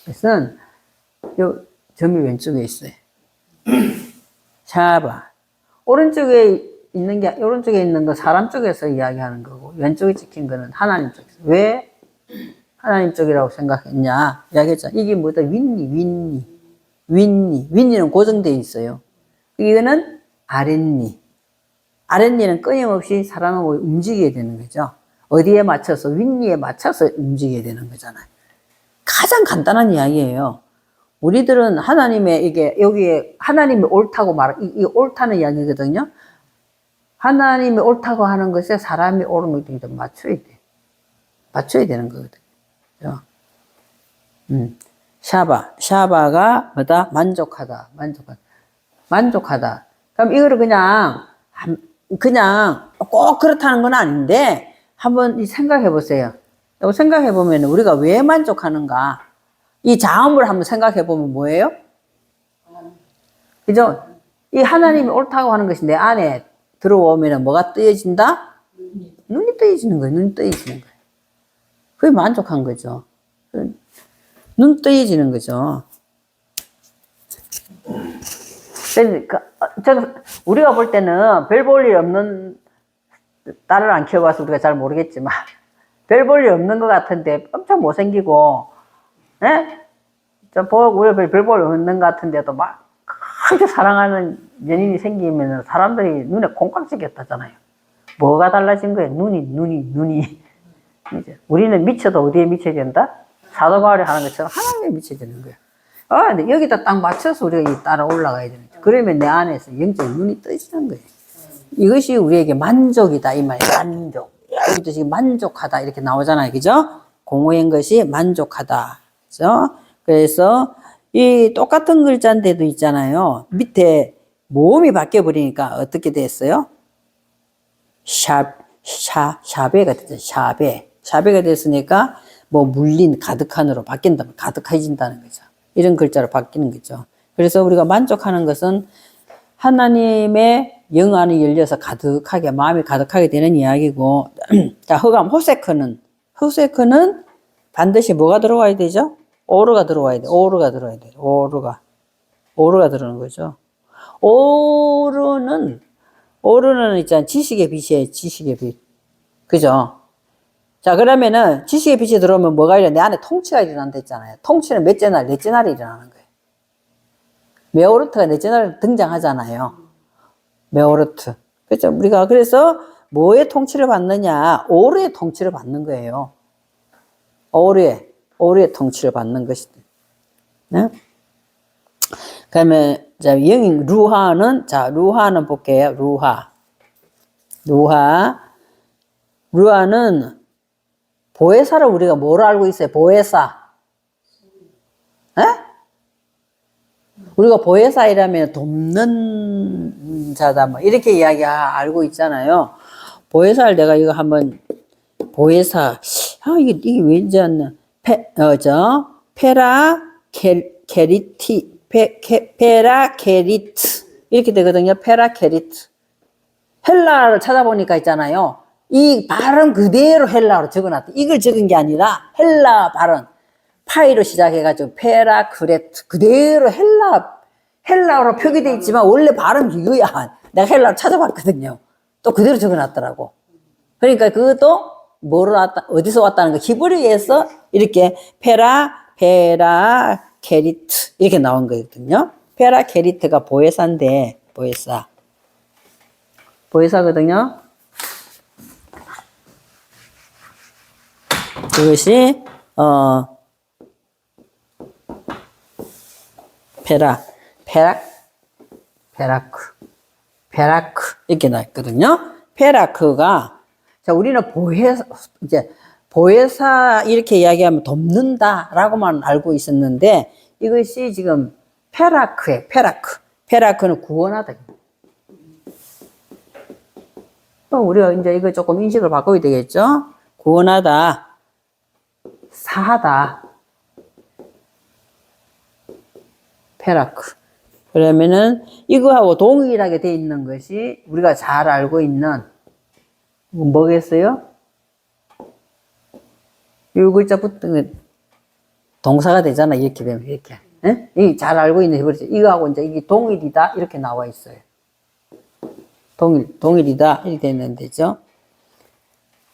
것은 요 점이 왼쪽에 있어요. 샤바. 오른쪽에 있는 게 오른쪽에 있는 거 사람 쪽에서 이야기하는 거고 왼쪽에 찍힌 거는 하나님 쪽에서. 왜 하나님 쪽이라고 생각했냐? 이야기했잖아. 이게 뭐다? 윗니는 고정되어 있어요. 이거는 아랫니. 아랫니는 끊임없이 사람하고 움직여야 되는 거죠. 어디에 맞춰서, 윗니에 맞춰서 움직여야 되는 거잖아요. 가장 간단한 이야기예요. 우리들은 하나님의 이게, 여기에 하나님이 옳다고 이게 옳다는 이야기거든요. 하나님이 옳다고 하는 것에 사람이 옳은 것도 맞춰야 돼. 맞춰야 되는 거거든요. 샤바가 뭐다? 만족하다. 그럼 이거를 그냥 꼭 그렇다는 건 아닌데, 한번 생각해 보세요. 생각해 보면 우리가 왜 만족하는가? 이 자음을 한번 생각해 보면 뭐예요? 그죠? 이 하나님이 옳다고 하는 것이 내 안에 들어오면 뭐가 뜨여진다? 눈이 뜨여지는 거예요. 그게 만족한 거죠. 눈 뜨여지는 거죠. 우리가 볼 때는 별 볼 일 없는, 딸을 안 키워봐서 우리가 잘 모르겠지만, 별 볼 일 없는 것 같은데 엄청 못생기고, 예? 우리가 별 볼 일 없는 것 같은데도 막 그렇게 사랑하는 연인이 생기면 사람들이 눈에 콩깍지겠다잖아요. 뭐가 달라진 거예요? 눈이. 이제 우리는 미쳐도 어디에 미쳐야 된다? 사도바울이 하는 것처럼 하나님에 미쳐야 되는 거예요. 근데 여기다 딱 맞춰서 우리가 이 따라 올라가야 되는 거예요. 그러면 내 안에서 영적 눈이 떠지는 거예요. 이것이 우리에게 만족이다, 이 말이에요. 만족. 여기도 지금 만족하다, 이렇게 나오잖아요. 그죠? 공허한 것이 만족하다. 그죠? 그래서 이 똑같은 글자인데도 있잖아요. 밑에 모음이 바뀌어버리니까 어떻게 됐어요? 샤베가 됐죠. 샤베가 됐으니까 뭐 물린 가득한으로 바뀐다면 가득해진다는 거죠. 이런 글자로 바뀌는 거죠. 그래서 우리가 만족하는 것은 하나님의 영 안이 열려서 가득하게, 마음이 가득하게 되는 이야기고, 자, 호세크는 반드시 뭐가 들어와야 되죠? 오르가 들어와야 돼. 오르가 들어오는 거죠. 오르는 있잖아. 지식의 빛이에요. 지식의 빛. 그죠? 자, 그러면은 지식의 빛이 들어오면 뭐가 일어나? 내 안에 통치가 일어난다 했잖아요. 통치는 넷째 날이 일어나는 거예요. 메오르트가 넷째 날 등장하잖아요. 메오르트. 그렇죠? 우리가 그래서 뭐의 통치를 받느냐? 오르의 통치를 받는 거예요. 오르의 통치를 받는 것이다. 네? 그러면 영인 루하는 볼게요. 루하는 보혜사를 우리가 뭐로 알고 있어요? 보혜사. 에? 우리가 보혜사이라면 돕는 자다, 뭐, 이렇게 알고 있잖아요. 보혜사를 내가 이거 한번, 보혜사, 이게 왠지 않나. 페라케리트. 이렇게 되거든요. 페라케리트. 헬라를 찾아보니까 있잖아요. 이 발음 그대로 헬라어로 적어놨다. 이걸 적은 게 아니라 헬라 발음. 파이로 시작해가지고 페라크레트. 그대로 헬라어로 표기되어 있지만 원래 발음 이거야. 내가 헬라어를 찾아봤거든요. 또 그대로 적어놨더라고. 그러니까 그것도 어디서 왔다는 거. 히브리어에서 이렇게 페라케리트. 이렇게 나온 거거든요. 페라케리트가 보혜사인데, 보혜사거든요. 그것이 페라크 이렇게 나있거든요. 페라크가 자 우리는 보혜사 이렇게 이야기하면 돕는다라고만 알고 있었는데 이것이 지금 페라크에 페라크. 페라크는 구원하다. 우리가 이제 이거 조금 인식을 바꿔야 되겠죠? 구원하다, 사하다, 페라크. 그러면은 이거하고 동일하게 돼 있는 것이 우리가 잘 알고 있는 뭐겠어요? 요 글자 붙은 동사가 되잖아. 이렇게 되면 이렇게. 예? 이 잘 알고 있는 그렇죠. 이거하고 이제 이게 동일이다 이렇게 나와 있어요. 동일이다 이렇게 되는 데죠.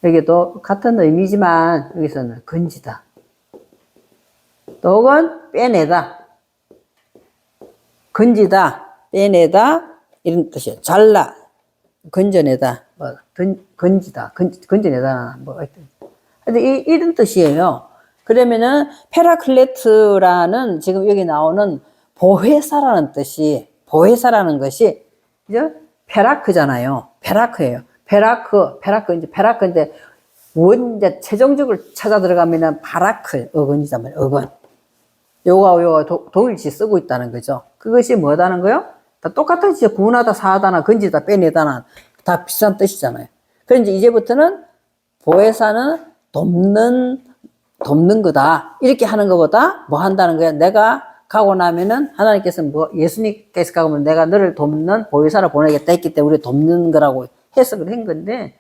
여기도 같은 의미지만 여기서는 건지다. 혹은 빼내다. 건지다, 빼내다 이런 뜻이에요. 잘라, 건져내다, 뭐 건지다, 건져내다 뭐 하여튼 이런 뜻이에요. 그러면은 페라클레트라는 지금 여기 나오는 보혜사라는 뜻이 보혜사라는 것이 이제 페라크잖아요. 페라크예요. 페라크인데 이제 최종적으로 찾아 들어가면은 바라크 어근이란 말이에요. 어근. 요가 동일시 쓰고 있다는 거죠. 그것이 뭐다는 거요? 다 똑같아지죠. 구원하다, 사하다나, 건지다, 빼내다나 다 비슷한 뜻이잖아요. 그런데 이제부터는 보혜사는 돕는 거다. 이렇게 하는 것보다 뭐 한다는 거야? 내가 가고 나면은 하나님께서 예수님께서 가고 나면 내가 너를 돕는 보혜사를 보내겠다 했기 때문에 우리 돕는 거라고 해석을 한 건데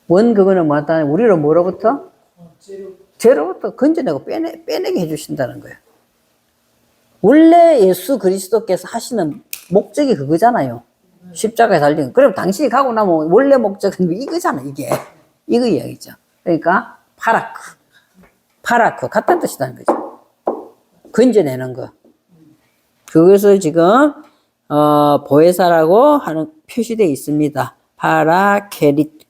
그거는 뭐다? 우리로 뭐로부터? 죄로부터 건져내고 빼내게 해주신다는 거예요. 원래 예수 그리스도께서 하시는 목적이 그거잖아요. 십자가에 달린 거. 그럼 당신이 가고 나면 원래 목적은 이거잖아, 이게. 이거 이야기죠. 그러니까, 파라크. 같은 뜻이라는 거죠. 건져내는 거. 그것을 지금, 보혜사라고 하는, 표시되어 있습니다. 파라케리트.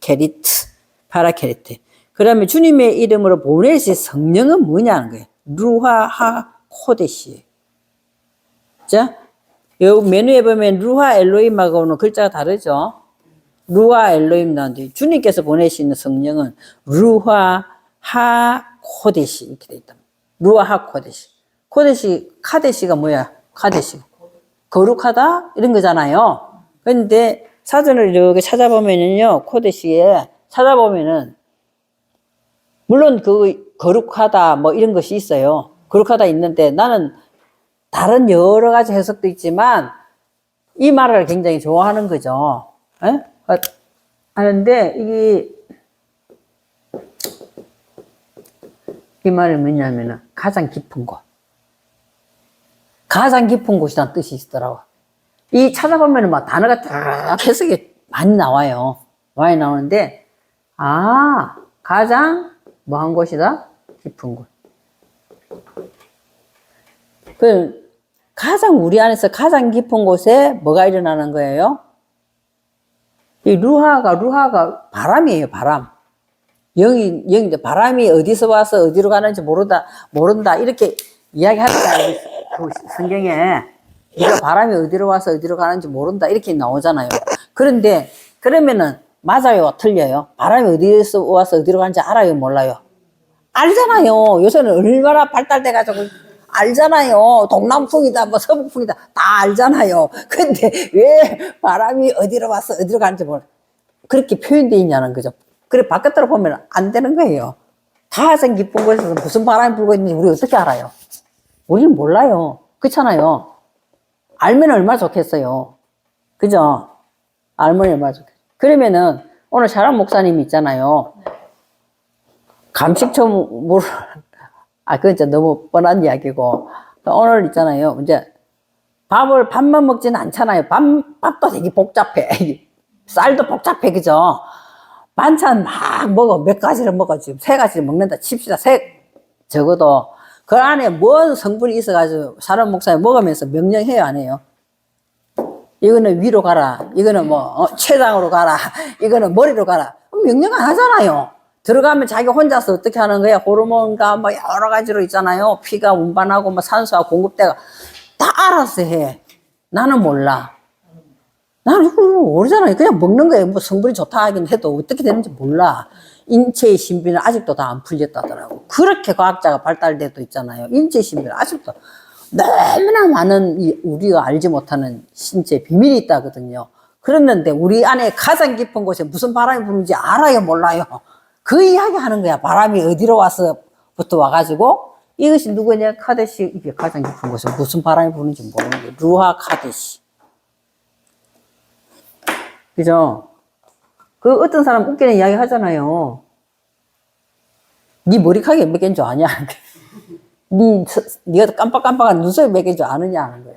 그러면 주님의 이름으로 보내실 성령은 뭐냐는 거예요. 루하하 코데시. 자, 요 메뉴에 보면 루하 엘로힘하고는 글자가 다르죠. 루하 엘로힘 나오는데 주님께서 보내시는 성령은 루하 하 코데시 이렇게 돼 있다. 루하 하 코데시. 카데시가 뭐야? 카데시. 거룩하다 이런 거잖아요. 그런데 사전을 이렇게 찾아보면은요, 코데시에 찾아보면은 물론 거룩하다 뭐 이런 것이 있어요. 거룩하다 있는데 나는 다른 여러 가지 해석도 있지만 이 말을 굉장히 좋아하는 거죠. 에? 하는데 이 말이 뭐냐면은 가장 깊은 곳. 가장 깊은 곳이라는 뜻이 있더라고. 이 찾아보면은 막 단어가 딱 해석이 많이 나와요. 많이 나오는데 가장 뭐한 곳이다? 깊은 곳. 우리 안에서 가장 깊은 곳에 뭐가 일어나는 거예요? 이 루하가 바람이에요, 바람. 영인데 바람이 어디서 와서 어디로 가는지 모른다, 이렇게 이야기하잖아요. 그 성경에. 네가 바람이 어디로 와서 어디로 가는지 모른다, 이렇게 나오잖아요. 그러면은, 맞아요, 틀려요? 바람이 어디서 와서 어디로 가는지 알아요, 몰라요? 알잖아요. 요새는 얼마나 발달돼가지고 알잖아요. 동남풍이다, 뭐 서북풍이다, 다 알잖아요. 근데 왜 바람이 어디로 와서 어디로 가는지 그렇게 표현되어 있냐는 거죠. 그래, 바깥으로 보면 안 되는 거예요. 가장 깊은 곳에서 무슨 바람이 불고 있는지 우리 어떻게 알아요? 우리는 몰라요. 그렇잖아요. 알면 얼마나 좋겠어요. 그죠? 알면 얼마나 좋겠어요. 그러면은 오늘 샤론 목사님 있잖아요. 감식처 그건 진짜 너무 뻔한 이야기고. 오늘 있잖아요. 이제 밥만 먹지는 않잖아요. 밥도 되게 복잡해. 쌀도 복잡해. 그죠? 반찬 막 먹어. 몇 가지를 먹어. 지금 3가지를 먹는다 칩시다. 적어도 그 안에 뭔 성분이 있어가지고 샤론 목사님 먹으면서 명령해요, 안 해요? 이거는 위로 가라. 이거는 췌장으로 가라. 이거는 머리로 가라. 명령 안 하잖아요. 들어가면 자기 혼자서 어떻게 하는 거야? 호르몬과 뭐 여러 가지로 있잖아요. 피가 운반하고 뭐 산소가 공급대가 다 알아서 해. 나는 몰라. 나는 모르잖아요. 그냥 먹는 거예요. 뭐 성분이 좋다 하긴 해도 어떻게 되는지 몰라. 인체의 신비는 아직도 다 안 풀렸다더라고. 그렇게 과학자가 발달돼도 있잖아요. 인체의 신비는 아직도 너무나 많은 우리가 알지 못하는 신체 비밀이 있다거든요. 그랬는데 우리 안에 가장 깊은 곳에 무슨 바람이 부는지 알아요, 몰라요? 그 이야기 하는 거야. 바람이 어디로 와서부터 와가지고 이것이 누구냐? 카데시. 이게 가장 깊은 곳에 무슨 바람이 부는지 모르는 거예요. 루하 카데시. 그죠? 그 어떤 사람 웃기는 이야기 하잖아요. 네 머리카락이 몇 개인 줄 아냐? 네가 깜빡깜빡한 눈썹이 몇 개인 줄 아느냐 하는 거야.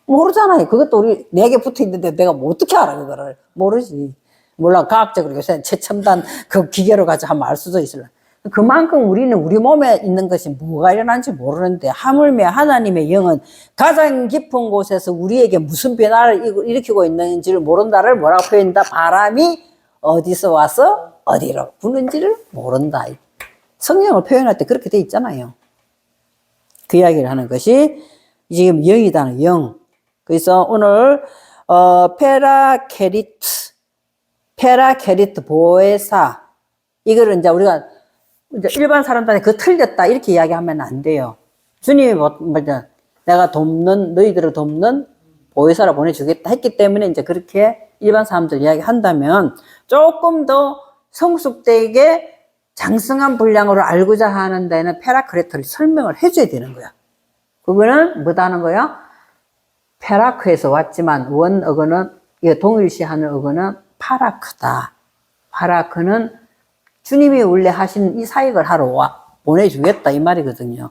모르잖아요. 그것도 우리 4개 붙어 있는데 내가 뭐 어떻게 알아, 그거를. 모르지. 물론 과학적으로 요새 최첨단 그 기계로 가지고 한번 알 수도 있을라. 그만큼 우리는 우리 몸에 있는 것이 뭐가 일어나는지 모르는데, 하물며 하나님의 영은 가장 깊은 곳에서 우리에게 무슨 변화를 일으키고 있는지를 모른다를 뭐라고 표현한다? 바람이 어디서 와서 어디로 부는지를 모른다. 성령을 표현할 때 그렇게 돼 있잖아요. 그 이야기를 하는 것이 지금 영이다는 영. 그래서 오늘 페라케리트 보혜사, 이거를 이제 우리가 이제 일반 사람들한테 그 틀렸다 이렇게 이야기하면 안 돼요. 주님이 내가 너희들을 돕는 보혜사를 보내주겠다 했기 때문에 이제 그렇게 일반 사람들 이야기한다면, 조금 더 성숙되게 장성한 분량으로 알고자 하는 데는 페라크레토를 설명을 해줘야 되는 거야. 그거는 뭐다 하는 거야? 페라크에서 왔지만 원어거는, 동일시하는 어거는 파라크다. 파라크는 주님이 원래 하신 이 사역을 하러 보내주겠다 이 말이거든요.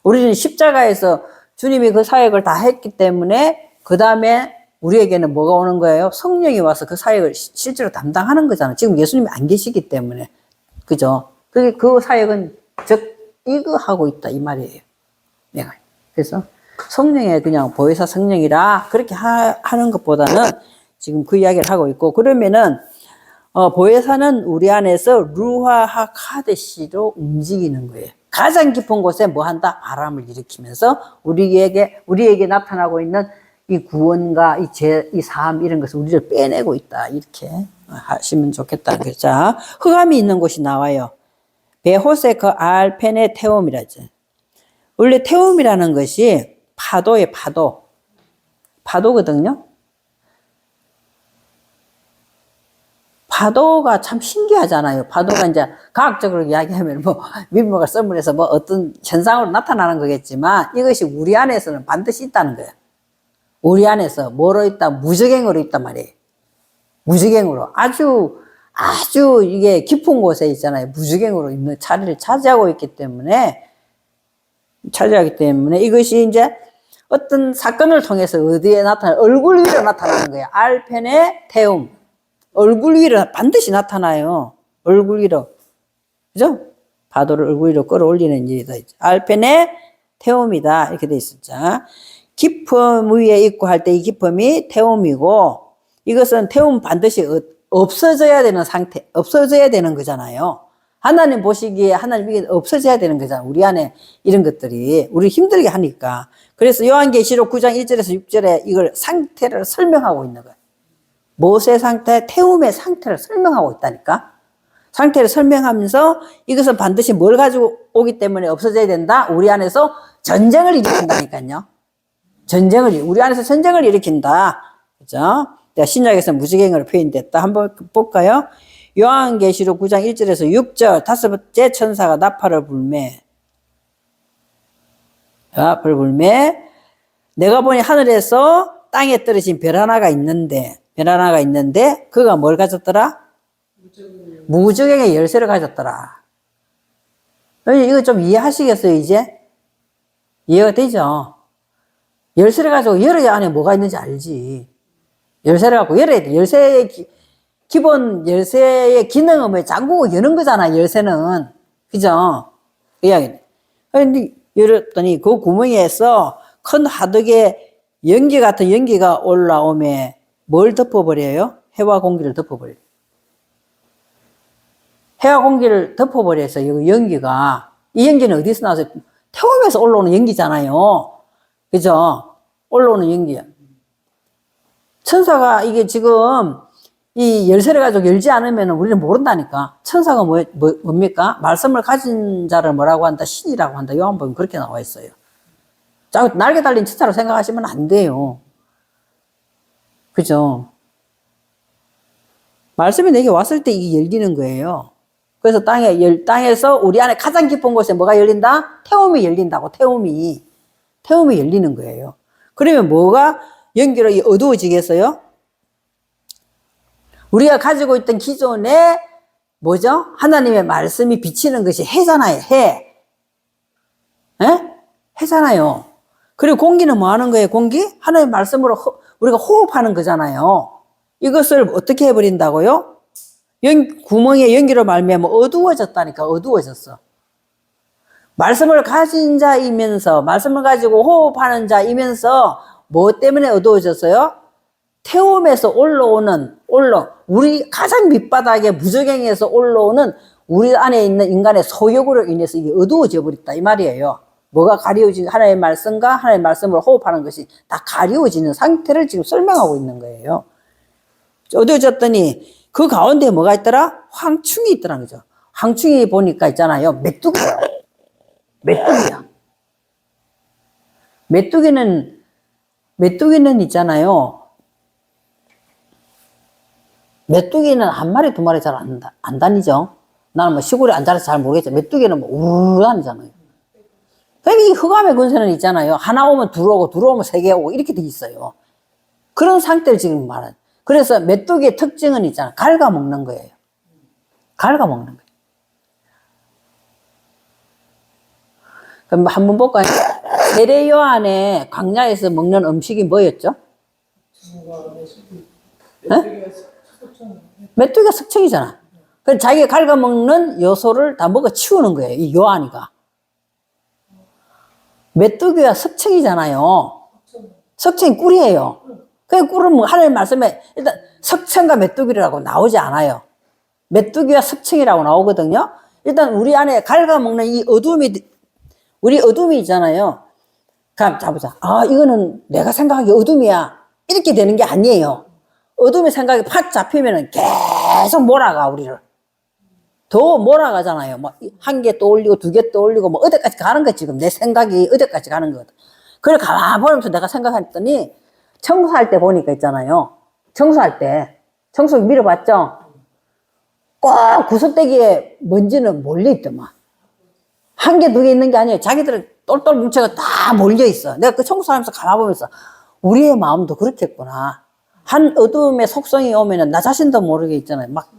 우리는 십자가에서 주님이 그 사역을 다 했기 때문에 그 다음에 우리에게는 뭐가 오는 거예요? 성령이 와서 그 사역을 실제로 담당하는 거잖아요. 지금 예수님이 안 계시기 때문에. 그죠? 그 사역은 이거 하고 있다 이 말이에요. 내가. 그래서 성령의 그냥 보혜사 성령이라 그렇게 하는 것보다는 지금 그 이야기를 하고 있고, 그러면은 보혜사는 우리 안에서 루하하 카데시로 움직이는 거예요. 가장 깊은 곳에 뭐 한다? 바람을 일으키면서 우리에게 나타나고 있는 이 구원과 이 삶 이런 것을 우리를 빼내고 있다. 이렇게 하시면 좋겠다. 자, 흑암이 있는 곳이 나와요. 베호세크 알펜의 태움이라죠. 원래 태움이라는 것이 파도의 파도거든요. 파도가 참 신기하잖아요. 파도가 이제 과학적으로 이야기하면 밀물과 썰물에서 어떤 현상으로 나타나는 거겠지만, 이것이 우리 안에서는 반드시 있다는 거예요. 우리 안에서 뭐로 있다? 무적행으로 있단 말이에요. 무적행으로. 아주 이게 깊은 곳에 있잖아요. 무적행으로 있는 자리를 차지하고 있기 때문에, 이것이 이제 어떤 사건을 통해서 어디에 얼굴 위로 나타나는 거예요. 알펜의 태움. 얼굴 위로 반드시 나타나요. 얼굴 위로. 그죠? 파도를 얼굴 위로 끌어올리는 일이다. 알펜의 태움이다. 이렇게 돼 있었죠. 깊음 위에 있고 할 때 이 깊음이 태움이고, 이것은 태움 반드시 없어져야 되는 상태, 없어져야 되는 거잖아요. 하나님 보시기에 하나님이 없어져야 되는 거잖아요. 우리 안에 이런 것들이 우리 힘들게 하니까. 그래서 요한계시록 9장 1절에서 6절에 이걸 상태를 설명하고 있는 거예요. 무엇의 상태? 태움의 상태를 설명하고 있다니까. 상태를 설명하면서 이것은 반드시 뭘 가지고 오기 때문에 없어져야 된다? 우리 안에서 전쟁을 일으킨다니까요. 우리 안에서 전쟁을 일으킨다. 그죠? 신약에서 무적행으로 표현됐다. 한번 볼까요? 요한계시록 9장 1절에서 6절, 5번째 천사가 나팔을 불매. 내가 보니 하늘에서 땅에 떨어진 별 하나가 있는데 그가 뭘 가졌더라? 무적행의 열쇠를 가졌더라. 이거 좀 이해하시겠어요, 이제? 이해가 되죠? 열쇠를 가지고 열어야 안에 뭐가 있는지 알지. 열쇠를 갖고 열어야 돼. 기본 열쇠의 기능은 뭐 잠그고 여는 거잖아, 열쇠는. 그죠? 이야기. 근데 열었더니 그 구멍에서 큰 하덕의 연기 같은 연기가 올라오면 뭘 덮어버려요? 해와 공기를 덮어버려요. 해와 공기를 덮어버려서 이 연기는 어디서 나와서? 태움에서 올라오는 연기잖아요. 그죠? 올라오는 연기야. 천사가 이게 지금 이 열쇠를 가지고 열지 않으면 우리는 모른다니까. 천사가 뭡니까? 말씀을 가진 자를 뭐라고 한다? 신이라고 한다. 요한복음 그렇게 나와 있어요. 자, 날개 달린 천사로 생각하시면 안 돼요. 그죠? 말씀이 내게 왔을 때 이게 열리는 거예요. 그래서 땅에서 우리 안에 가장 깊은 곳에 뭐가 열린다? 태움이 열린다고, 태움이 열리는 거예요. 그러면 뭐가 연기로 어두워지겠어요? 우리가 가지고 있던 기존에 뭐죠? 하나님의 말씀이 비치는 것이 해잖아요, 해. 에? 해잖아요. 그리고 공기는 뭐 하는 거예요, 공기? 하나님의 말씀으로 우리가 호흡하는 거잖아요. 이것을 어떻게 해버린다고요? 구멍에 연기로 말미암아 어두워졌다니까, 어두워졌어. 말씀을 가진 자이면서, 말씀을 가지고 호흡하는 자이면서, 뭐 때문에 어두워졌어요? 태움에서 우리 가장 밑바닥에 무저갱에서 올라오는 우리 안에 있는 인간의 소욕으로 인해서 이게 어두워져 버렸다, 이 말이에요. 뭐가 가리워지는, 하나님의 말씀과 하나님의 말씀을 호흡하는 것이 다 가리워지는 상태를 지금 설명하고 있는 거예요. 어두워졌더니 그 가운데 뭐가 있더라? 황충이 있더라는 거죠. 황충이 보니까 있잖아요. 메뚜기야. 메뚜기는 있잖아요. 메뚜기는 한 마리, 두 마리 잘 안 다니죠. 나는 뭐 시골에 안 자라서 잘 모르겠죠. 메뚜기는 뭐 우르르 다니잖아요. 그러니까 이 흑암의 군세는 있잖아요. 하나 오면 둘 오고, 둘 오면 세 개 오고, 이렇게 돼 있어요. 그런 상태를 지금 말하는. 그래서 메뚜기의 특징은 있잖아요. 갉아먹는 거예요. 갉아먹는 거예요. 그럼 한번 볼까요? 세례 요한의 광야에서 먹는 음식이 뭐였죠? 메뚜기가 석청이잖아. 그래서 자기가 갉아먹는 요소를 다 먹어 치우는 거예요. 이 요한이가. 메뚜기가 석청이잖아요. 석청이 꿀이에요. 그 꿀은 하나님 말씀에 일단 석청과 메뚜기라고 나오지 않아요. 메뚜기와 석청이라고 나오거든요. 일단 우리 안에 갉아먹는 이 우리 어둠이 있잖아요. 그럼 자보자. 아, 이거는 내가 생각하기에 어둠이야. 이렇게 되는 게 아니에요. 어둠의 생각이 팍 잡히면은 계속 몰아가, 우리를. 더 몰아가잖아요. 뭐, 한 개 떠올리고, 두 개 떠올리고, 뭐, 어디까지 가는 거 지금. 내 생각이 어디까지 가는 거거든. 그걸 가만히 보면서 내가 생각했더니, 청소할 때 보니까 있잖아요. 청소할 때. 청소기 밀어봤죠? 꼭 구석대기에 먼지는 몰려있더만. 한 개, 두 개 있는 게 아니에요. 자기들은 똘똘 뭉쳐가 다 몰려있어. 내가 그 청소하면서 가만히 보면서, 우리의 마음도 그렇겠구나. 한 어둠의 속성이 오면은 나 자신도 모르게 있잖아요. 막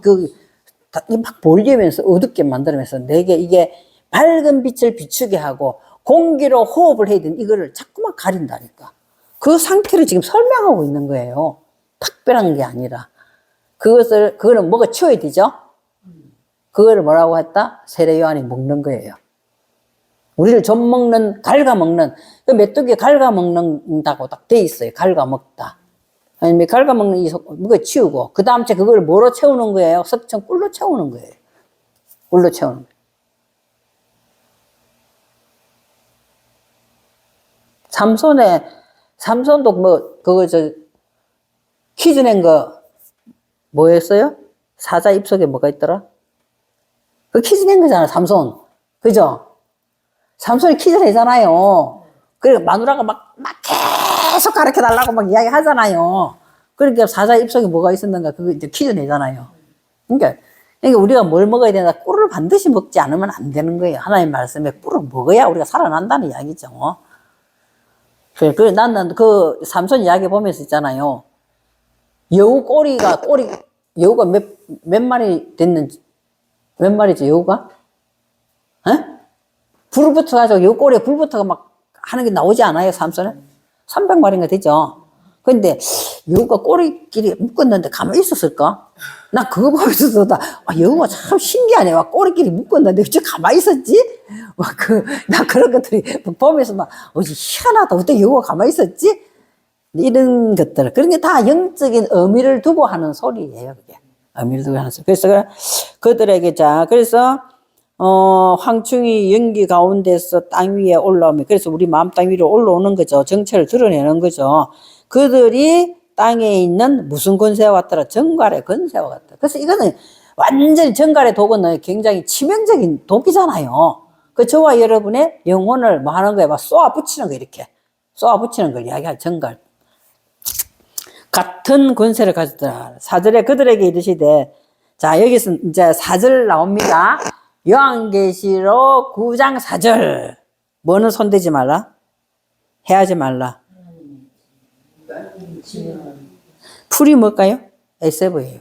몰리면서 어둡게 만들면서 내게 이게 밝은 빛을 비추게 하고 공기로 호흡을 해야 되는 이거를 자꾸만 가린다니까. 그 상태를 지금 설명하고 있는 거예요. 특별한 게 아니라. 그거는 뭐가 치워야 되죠? 그거를 뭐라고 했다? 세례 요한이 먹는 거예요. 우리를 좀 갉아먹는, 그 메뚜기 갉아먹는다고 딱 돼 있어요. 갉아먹다. 아니면 갉아먹는 이거 치우고, 그 다음 째 그걸 뭐로 채우는 거예요? 석청 꿀로 채우는 거예요. 꿀로 채우는 거예요. 삼손도 퀴즈 낸 거, 뭐였어요? 사자 입속에 뭐가 있더라? 그 퀴즈 낸 거잖아, 삼손. 그죠? 삼손이 퀴즈 내잖아요. 그러니까 마누라가 막 계속 가르쳐 달라고 막 이야기 하잖아요. 그러니까 사자 입속에 뭐가 있었는가, 그거 이제 퀴즈 내잖아요. 그러니까 우리가 뭘 먹어야 되나, 꿀을 반드시 먹지 않으면 안 되는 거예요. 하나님 말씀에 꿀을 먹어야 우리가 살아난다는 이야기죠. 그래, 나는 그 삼손 이야기 보면서 있잖아요. 여우가 몇 마리 됐는지, 몇 마리죠, 여우가? 에? 불 붙어가지고, 여우 꼬리에 불 붙어가 막 하는 게 나오지 않아요, 삼손에? 300마리인가 되죠. 근데 여우가 꼬리끼리 묶었는데 가만히 있었을까? 나 그거 보면서도 여우가 참 신기하네. 막 꼬리끼리 묶었는데 어째 가만히 있었지? 나 그런 것들이 보면서 어찌 희한하다. 어떻게 여우가 가만히 있었지? 이런 것들. 그런 게 다 영적인 의미를 두고 하는 소리예요, 그게. 의미를 두고 하는 소리. 그래서 그들에게 그래서 황충이 연기 가운데서 땅 위에 올라오면, 그래서 우리 마음 땅 위로 올라오는 거죠. 정체를 드러내는 거죠. 그들이 땅에 있는 무슨 권세와 같더라? 정갈의 권세와 같더라. 그래서 이거는 완전히 정갈의 독은 굉장히 치명적인 독이잖아요. 그 저와 여러분의 영혼을 뭐 하는 거예요? 막 쏘아 붙이는 거, 이렇게. 쏘아붙이는 걸 이야기할 정갈. 같은 권세를 가졌더라. 4절에 그들에게 이르시되, 자, 여기서 이제 4절 나옵니다. 요한계시록 9장 4절. 뭐는 손대지 말라? 해하지 말라. 풀이 뭘까요? 에세브예요.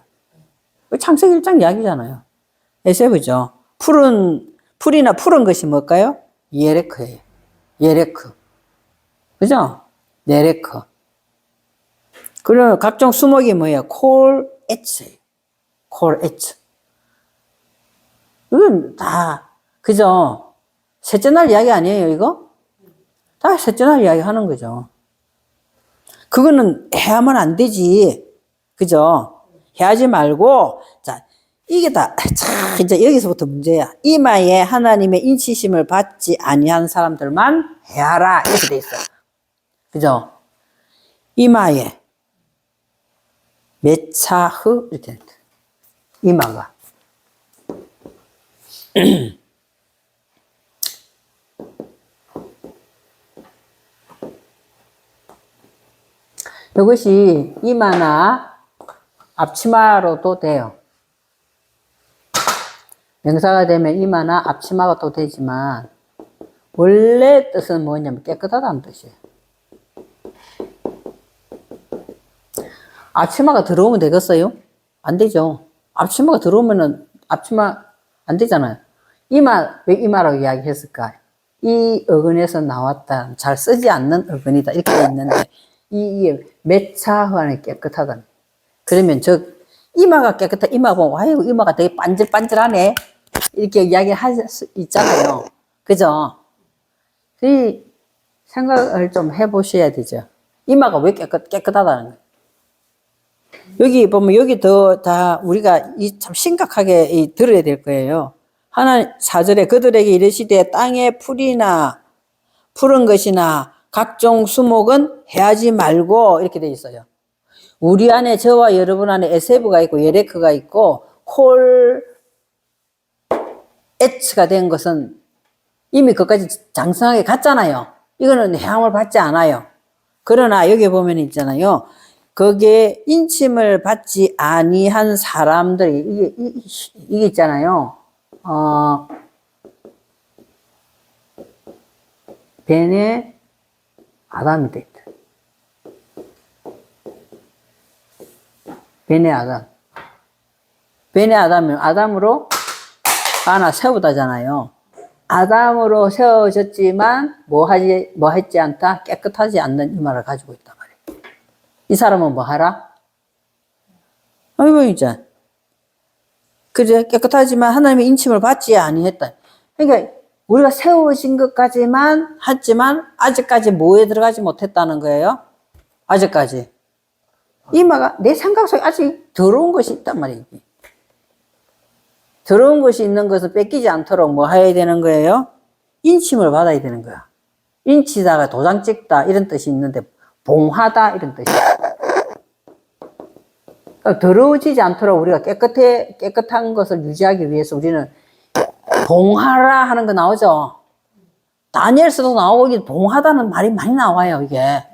창세기 1장 이야기잖아요. 에세브죠. 풀이나 푸른 것이 뭘까요? 예레크예요. 예레크. 그죠? 예레크. 그리고 각종 수목이 뭐예요? 콜, 에츠예요. 콜, 에츠. 이건 다, 그죠? 셋째 날 이야기 아니에요, 이거? 다 셋째 날 이야기 하는 거죠. 그거는 해야만 안 되지. 그죠? 해하지 말고, 자, 이게 다, 참, 이제 여기서부터 문제야. 이마에 하나님의 인치심을 받지 아니한 사람들만 해하라. 이렇게 돼 있어. 그죠? 이마에, 메차흐, 이렇게 돼. 이마가. 이것이 이마나 앞치마로도 돼요. 명사가 되면 이마나 앞치마가 또 되지만 원래 뜻은 뭐냐면 깨끗하다는 뜻이에요. 앞치마가 들어오면 되겠어요? 안 되죠. 앞치마가 들어오면은 앞치마 안 되잖아요. 이마, 왜 이마라고 이야기했을까? 이 어근에서 나왔다. 잘 쓰지 않는 어근이다. 이렇게 돼 있는데 이 메차흐안에 깨끗하다. 그러면 이마가 깨끗하, 이마 보면, 아이고, 이마가 되게 반질반질하네. 이렇게 이야기할 수 있잖아요. 그죠? 그 생각을 좀 해보셔야 되죠. 이마가 왜 깨끗하다는 거예요. 여기 보면, 여기 다 우리가 참 심각하게 들어야 될 거예요. 4절에 그들에게 이르시되 땅의 풀이나 푸른 것이나 각종 수목은 해하지 말고 이렇게 돼 있어요. 우리 안에 저와 여러분 안에 에세브가 있고 예레크가 있고 콜 에츠가 된 것은 이미 그까지 장성하게 갔잖아요. 이거는 해함을 받지 않아요. 그러나 여기 보면 있잖아요. 거기에 인침을 받지 아니한 사람들이 이게 있잖아요. 베네 아담이 돼 있다. 베네 아담. 베네 아담은 아담으로 하나 세우다잖아요. 아담으로 세워졌지만 뭐 했지 않다? 깨끗하지 않는 이 말을 가지고 있단 말이에요. 이 사람은 뭐 하라? 아이고 이제 그래 깨끗하지만 하나님의 인침을 받지 아니했다. 그러니까 우리가 세워진 것까지만 했지만 아직까지 뭐에 들어가지 못했다는 거예요. 아직까지 이마가 내 생각 속에 아직 더러운 것이 있단 말이에요. 더러운 것이 있는 것을 뺏기지 않도록 뭐 해야 되는 거예요? 인침을 받아야 되는 거야. 인치다가 도장 찍다 이런 뜻이 있는데 봉하다 이런 뜻이야. 그러니까 더러워지지 않도록 우리가 깨끗한 것을 유지하기 위해서 우리는 봉하라 하는 거 나오죠. 다니엘서도 나오고 이게 봉하다는 말이 많이 나와요 이게.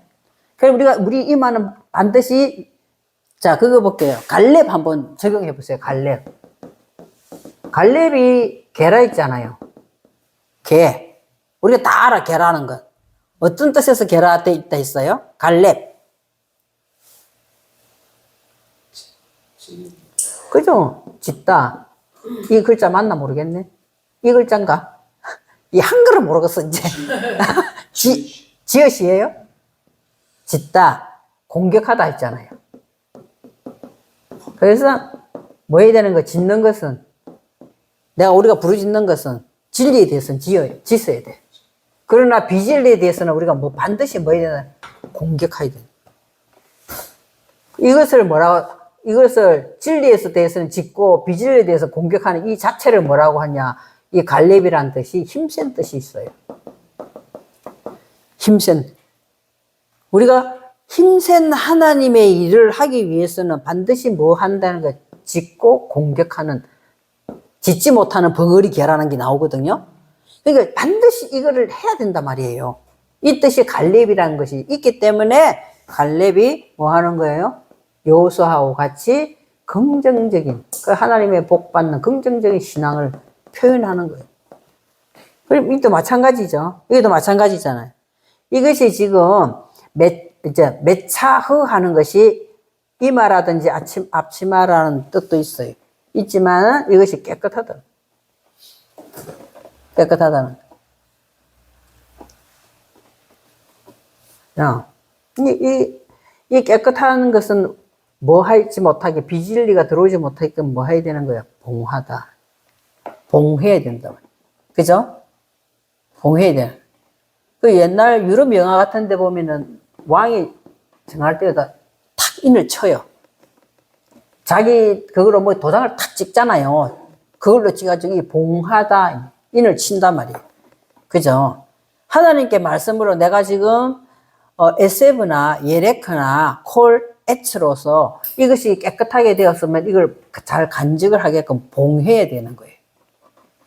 그럼 우리 이마는 반드시 자 그거 볼게요. 갈렙 한번 적용해 보세요. 갈렙이 게라 있잖아요. 게. 우리가 다 알아, 게라는 것. 어떤 뜻에서 게라 돼 있다 했어요? 갈렙. 그죠? 짓다. 이 글자 맞나 모르겠네. 이 글자인가? 이 한글을 모르겠어, 이제. 지읒이에요? 짓다. 공격하다 했잖아요. 그래서 뭐 해야 되는 거? 짓는 것은 우리가 부르짖는 것은 진리에 대해서는 짓어야 돼. 그러나 비진리에 대해서는 우리가 뭐 반드시 뭐 해야 되나? 공격해야 돼. 이것을 진리에 대해서는 짓고 비진리에 대해서 공격하는 이 자체를 뭐라고 하냐? 이 갈렙이라는 뜻이 힘센 뜻이 있어요. 힘센. 우리가 힘센 하나님의 일을 하기 위해서는 반드시 뭐 한다는 거? 짓고 공격하는 짓지 못하는 벙어리 개라는 게 나오거든요. 그러니까 반드시 이거를 해야 된단 말이에요. 이 뜻이 갈렙이라는 것이 있기 때문에 갈렙이 뭐 하는 거예요? 여호수아하고 같이 긍정적인, 그 하나님의 복 받는 긍정적인 신앙을 표현하는 거예요. 그럼 이것도 마찬가지죠. 이것도 마찬가지잖아요. 이것이 지금 메차흐 하는 것이 이마라든지 앞치마라는 뜻도 있어요. 있지만 이것이 깨끗하다. 깨끗하다는. 이 깨끗한 것은 뭐 하지 못하게, 비진리가 들어오지 못하게끔 뭐 해야 되는 거야? 봉하다. 봉해야 된다. 그죠? 봉해야 돼. 그 옛날 유럽 영화 같은 데 보면은 왕이 정할 때마다 탁 인을 쳐요. 자기 그걸로 뭐 도장을 탁 찍잖아요. 그걸로 찍어가지고 이 봉하다 인을 친단 말이에요. 그죠? 하나님께 말씀으로 내가 지금 에세브나 예레크나 콜에츠로서 이것이 깨끗하게 되었으면 이걸 잘 간직을 하게끔 봉해야 되는 거예요.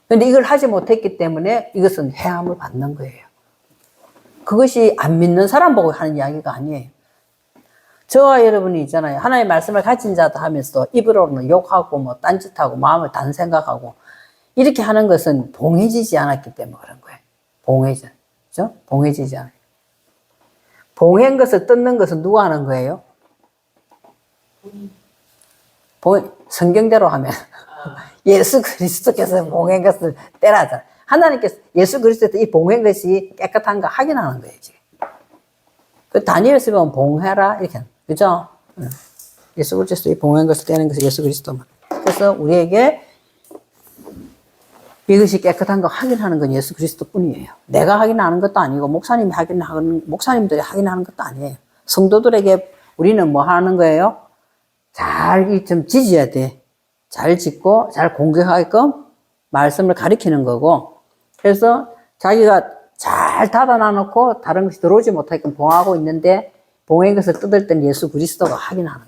근데 이걸 하지 못했기 때문에 이것은 해함을 받는 거예요. 그것이 안 믿는 사람 보고 하는 이야기가 아니에요. 저와 여러분이 있잖아요. 하나님의 말씀을 가진 자다 하면서 입으로는 욕하고 뭐 딴짓하고 마음을 단 생각하고 이렇게 하는 것은 봉해지지 않았기 때문에 그런 거예요. 봉해져. 그죠? 봉해지지 않아요. 봉한 것을 뜯는 것은 누가 하는 거예요? 성경대로 하면 예수 그리스도께서 봉한 것을 떼라잖아요. 하나님께서 예수 그리스도께서 이 봉한 것이 깨끗한가 확인하는 거예요, 지금. 그 다니엘서 보면 봉해라 이렇게 하는, 그죠? 예수 그리스도 이 봉한 것을 떼는 것은 예수 그리스도만. 그래서 우리에게 이것이 깨끗한가 확인하는 건 예수 그리스도뿐이에요. 내가 확인하는 것도 아니고 목사님들이 확인하는 것도 아니에요. 성도들에게 우리는 뭐 하는 거예요? 잘 좀 지져야 돼. 잘 짓고 잘 공격하게끔 말씀을 가리키는 거고, 그래서 자기가 잘 닫아놔 놓고 다른 것이 들어오지 못하게끔 봉하고 있는데 봉한 것을 뜯을 땐 예수 그리스도가 확인하는 거예요.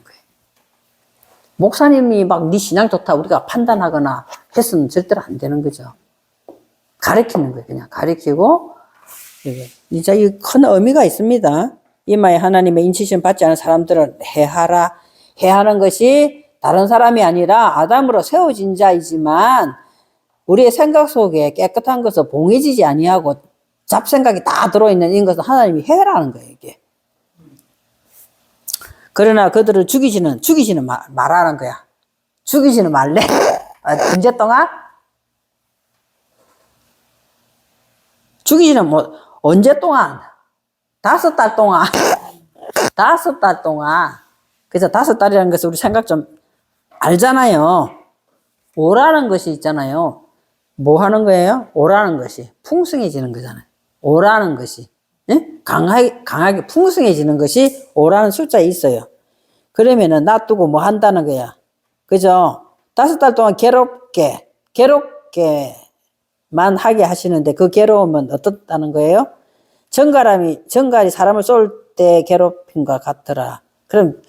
목사님이 막 네 신앙 좋다 우리가 판단하거나 했으면 절대로 안 되는 거죠. 가리키는 거예요. 그냥 가리키고, 진짜 이 큰 의미가 있습니다. 이마에 하나님의 인치심 받지 않은 사람들은 해하라. 해하는 것이 다른 사람이 아니라 아담으로 세워진 자이지만 우리의 생각 속에 깨끗한 것을 봉해지지 아니하고 잡생각이 다 들어있는 이런 것은 하나님이 해라는 거예요, 이게. 그러나 그들을 죽이지는 말하는 거야. 죽이지는 말래. 언제 동안? 죽이지는 뭐, 언제 동안? 5달 동안. 5달 동안. 그래서 5달이라는 것을 우리 생각 좀 알잖아요. 오라는 것이 있잖아요. 뭐 하는 거예요? 오라는 것이 풍성해지는 거잖아요. 오라는 것이. 예? 강하게 풍성해지는 것이 오라는 숫자에 있어요. 그러면은 놔두고 뭐 한다는 거야. 그죠? 5달 동안 괴롭게만 하게 하시는데 그 괴로움은 어떻다는 거예요? 정갈이 사람을 쏠 때 괴롭힘과 같더라. 그럼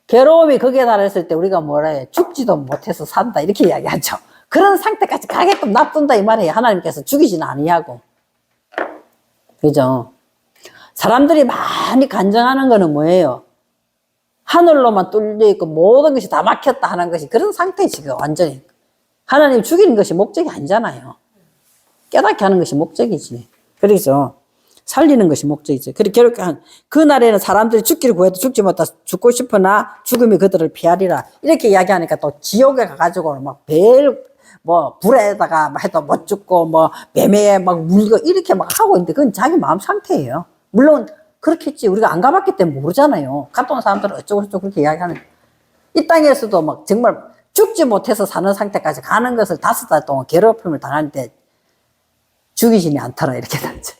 괴로움이 거기에 달했을 때 우리가 뭐라 해? 죽지도 못해서 산다 이렇게 이야기하죠. 그런 상태까지 가게끔 놔둔다 이 말이에요. 하나님께서 죽이지는 아니하고. 그죠? 사람들이 많이 간증하는 거는 뭐예요? 하늘로만 뚫려 있고 모든 것이 다 막혔다 하는 것이 그런 상태에 지금 완전히. 하나님 죽이는 것이 목적이 아니잖아요. 깨닫게 하는 것이 목적이지. 그래서 살리는 것이 목적이죠. 그렇게 그날에는 사람들이 죽기를 구해도 죽지 못하 죽고 싶으나 죽음이 그들을 피하리라. 이렇게 이야기하니까 또 지옥에 가가지고 막 불에다가 해도 못 죽고 뱀에 막 물고 이렇게 막 하고 있는데 그건 자기 마음 상태예요. 물론 그렇겠지. 우리가 안 가봤기 때문에 모르잖아요. 갔다 온 사람들은 어쩌고 그렇게 이야기하는. 이 땅에서도 막 정말 죽지 못해서 사는 상태까지 가는 것을 5달 동안 괴롭힘을 당하는데 죽이지는 않더라 이렇게 됐죠.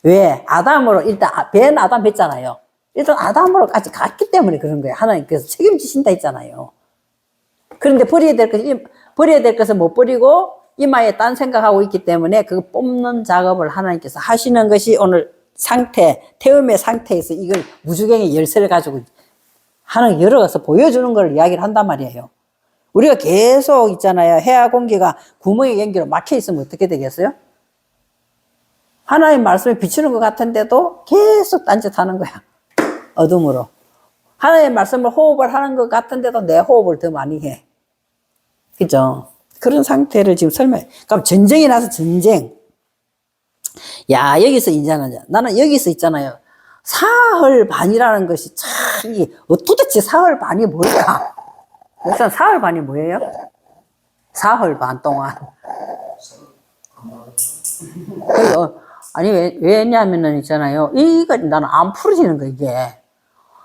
왜? 아담으로 일단 벤 아담 했잖아요. 일단 아담으로까지 갔기 때문에 그런 거예요. 하나님께서 책임지신다 했잖아요. 그런데 버려야 될 것을 못 버리고 이마에 딴 생각하고 있기 때문에 그 뽑는 작업을 하나님께서 하시는 것이 오늘 태음의 상태에서 이걸 무주경의 열쇠를 가지고 하는 여러 가서 보여주는 걸 이야기를 한단 말이에요. 우리가 계속 있잖아요. 해와 공기가 구멍에 연기로 막혀 있으면 어떻게 되겠어요? 하나님 말씀에 비추는 것 같은데도 계속 딴짓하는 거야. 어둠으로. 하나님 말씀을 호흡을 하는 것 같은데도 내 호흡을 더 많이 해. 그죠? 그런 상태를 지금 설명해. 그럼 전쟁이 나서 전쟁. 야, 여기서 이제는, 나는 여기서 있잖아요. 사흘 반이라는 것이 참, 도대체 사흘 반이 뭘까? 일단 사흘 반이 뭐예요? 사흘 반 동안. 아니, 왜냐면은 있잖아요. 이거 나는 안 풀어지는 거, 이게.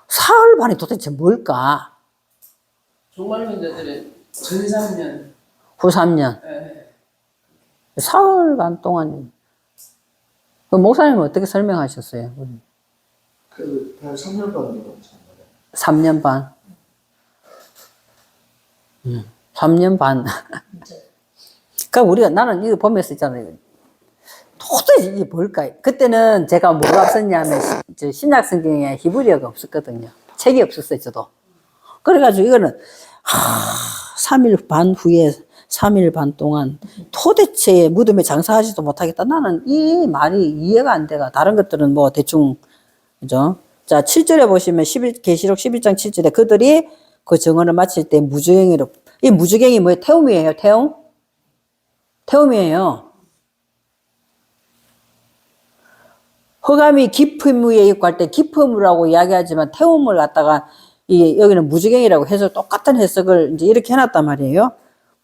사흘 반이 도대체 뭘까? 종말론자들은 전3년, 후 3년. 예. 사흘 반 동안. 그 목사님은 어떻게 설명하셨어요? 그 3년 반이라고 3년 반. 3년 반. 그러니까 우리가, 나는 이거 보면서 있잖아요. 도대체 이게 뭘까? 그때는 제가 뭐가 없었냐면, 신약 성경에 히브리어가 없었거든요. 책이 없었어요, 저도. 그래가지고 이거는, 3일 반 후에 3일 반 동안 도대체 무덤에 장사하지도 못하겠다. 나는 이 말이 이해가 안 돼가. 다른 것들은 뭐 대충, 그죠? 자, 7절에 보시면 계시록 11장 7절에 그들이 그 정언을 마칠 때 무주경이로, 이 무주경이 뭐예요? 태움이에요, 태움? 태움이에요. 흑암이 깊은 위에 있고 할 때 깊음이라고 이야기하지만 태움을 갖다가 여기는 무주경이라고 해서 똑같은 해석을 이제 이렇게 해놨단 말이에요.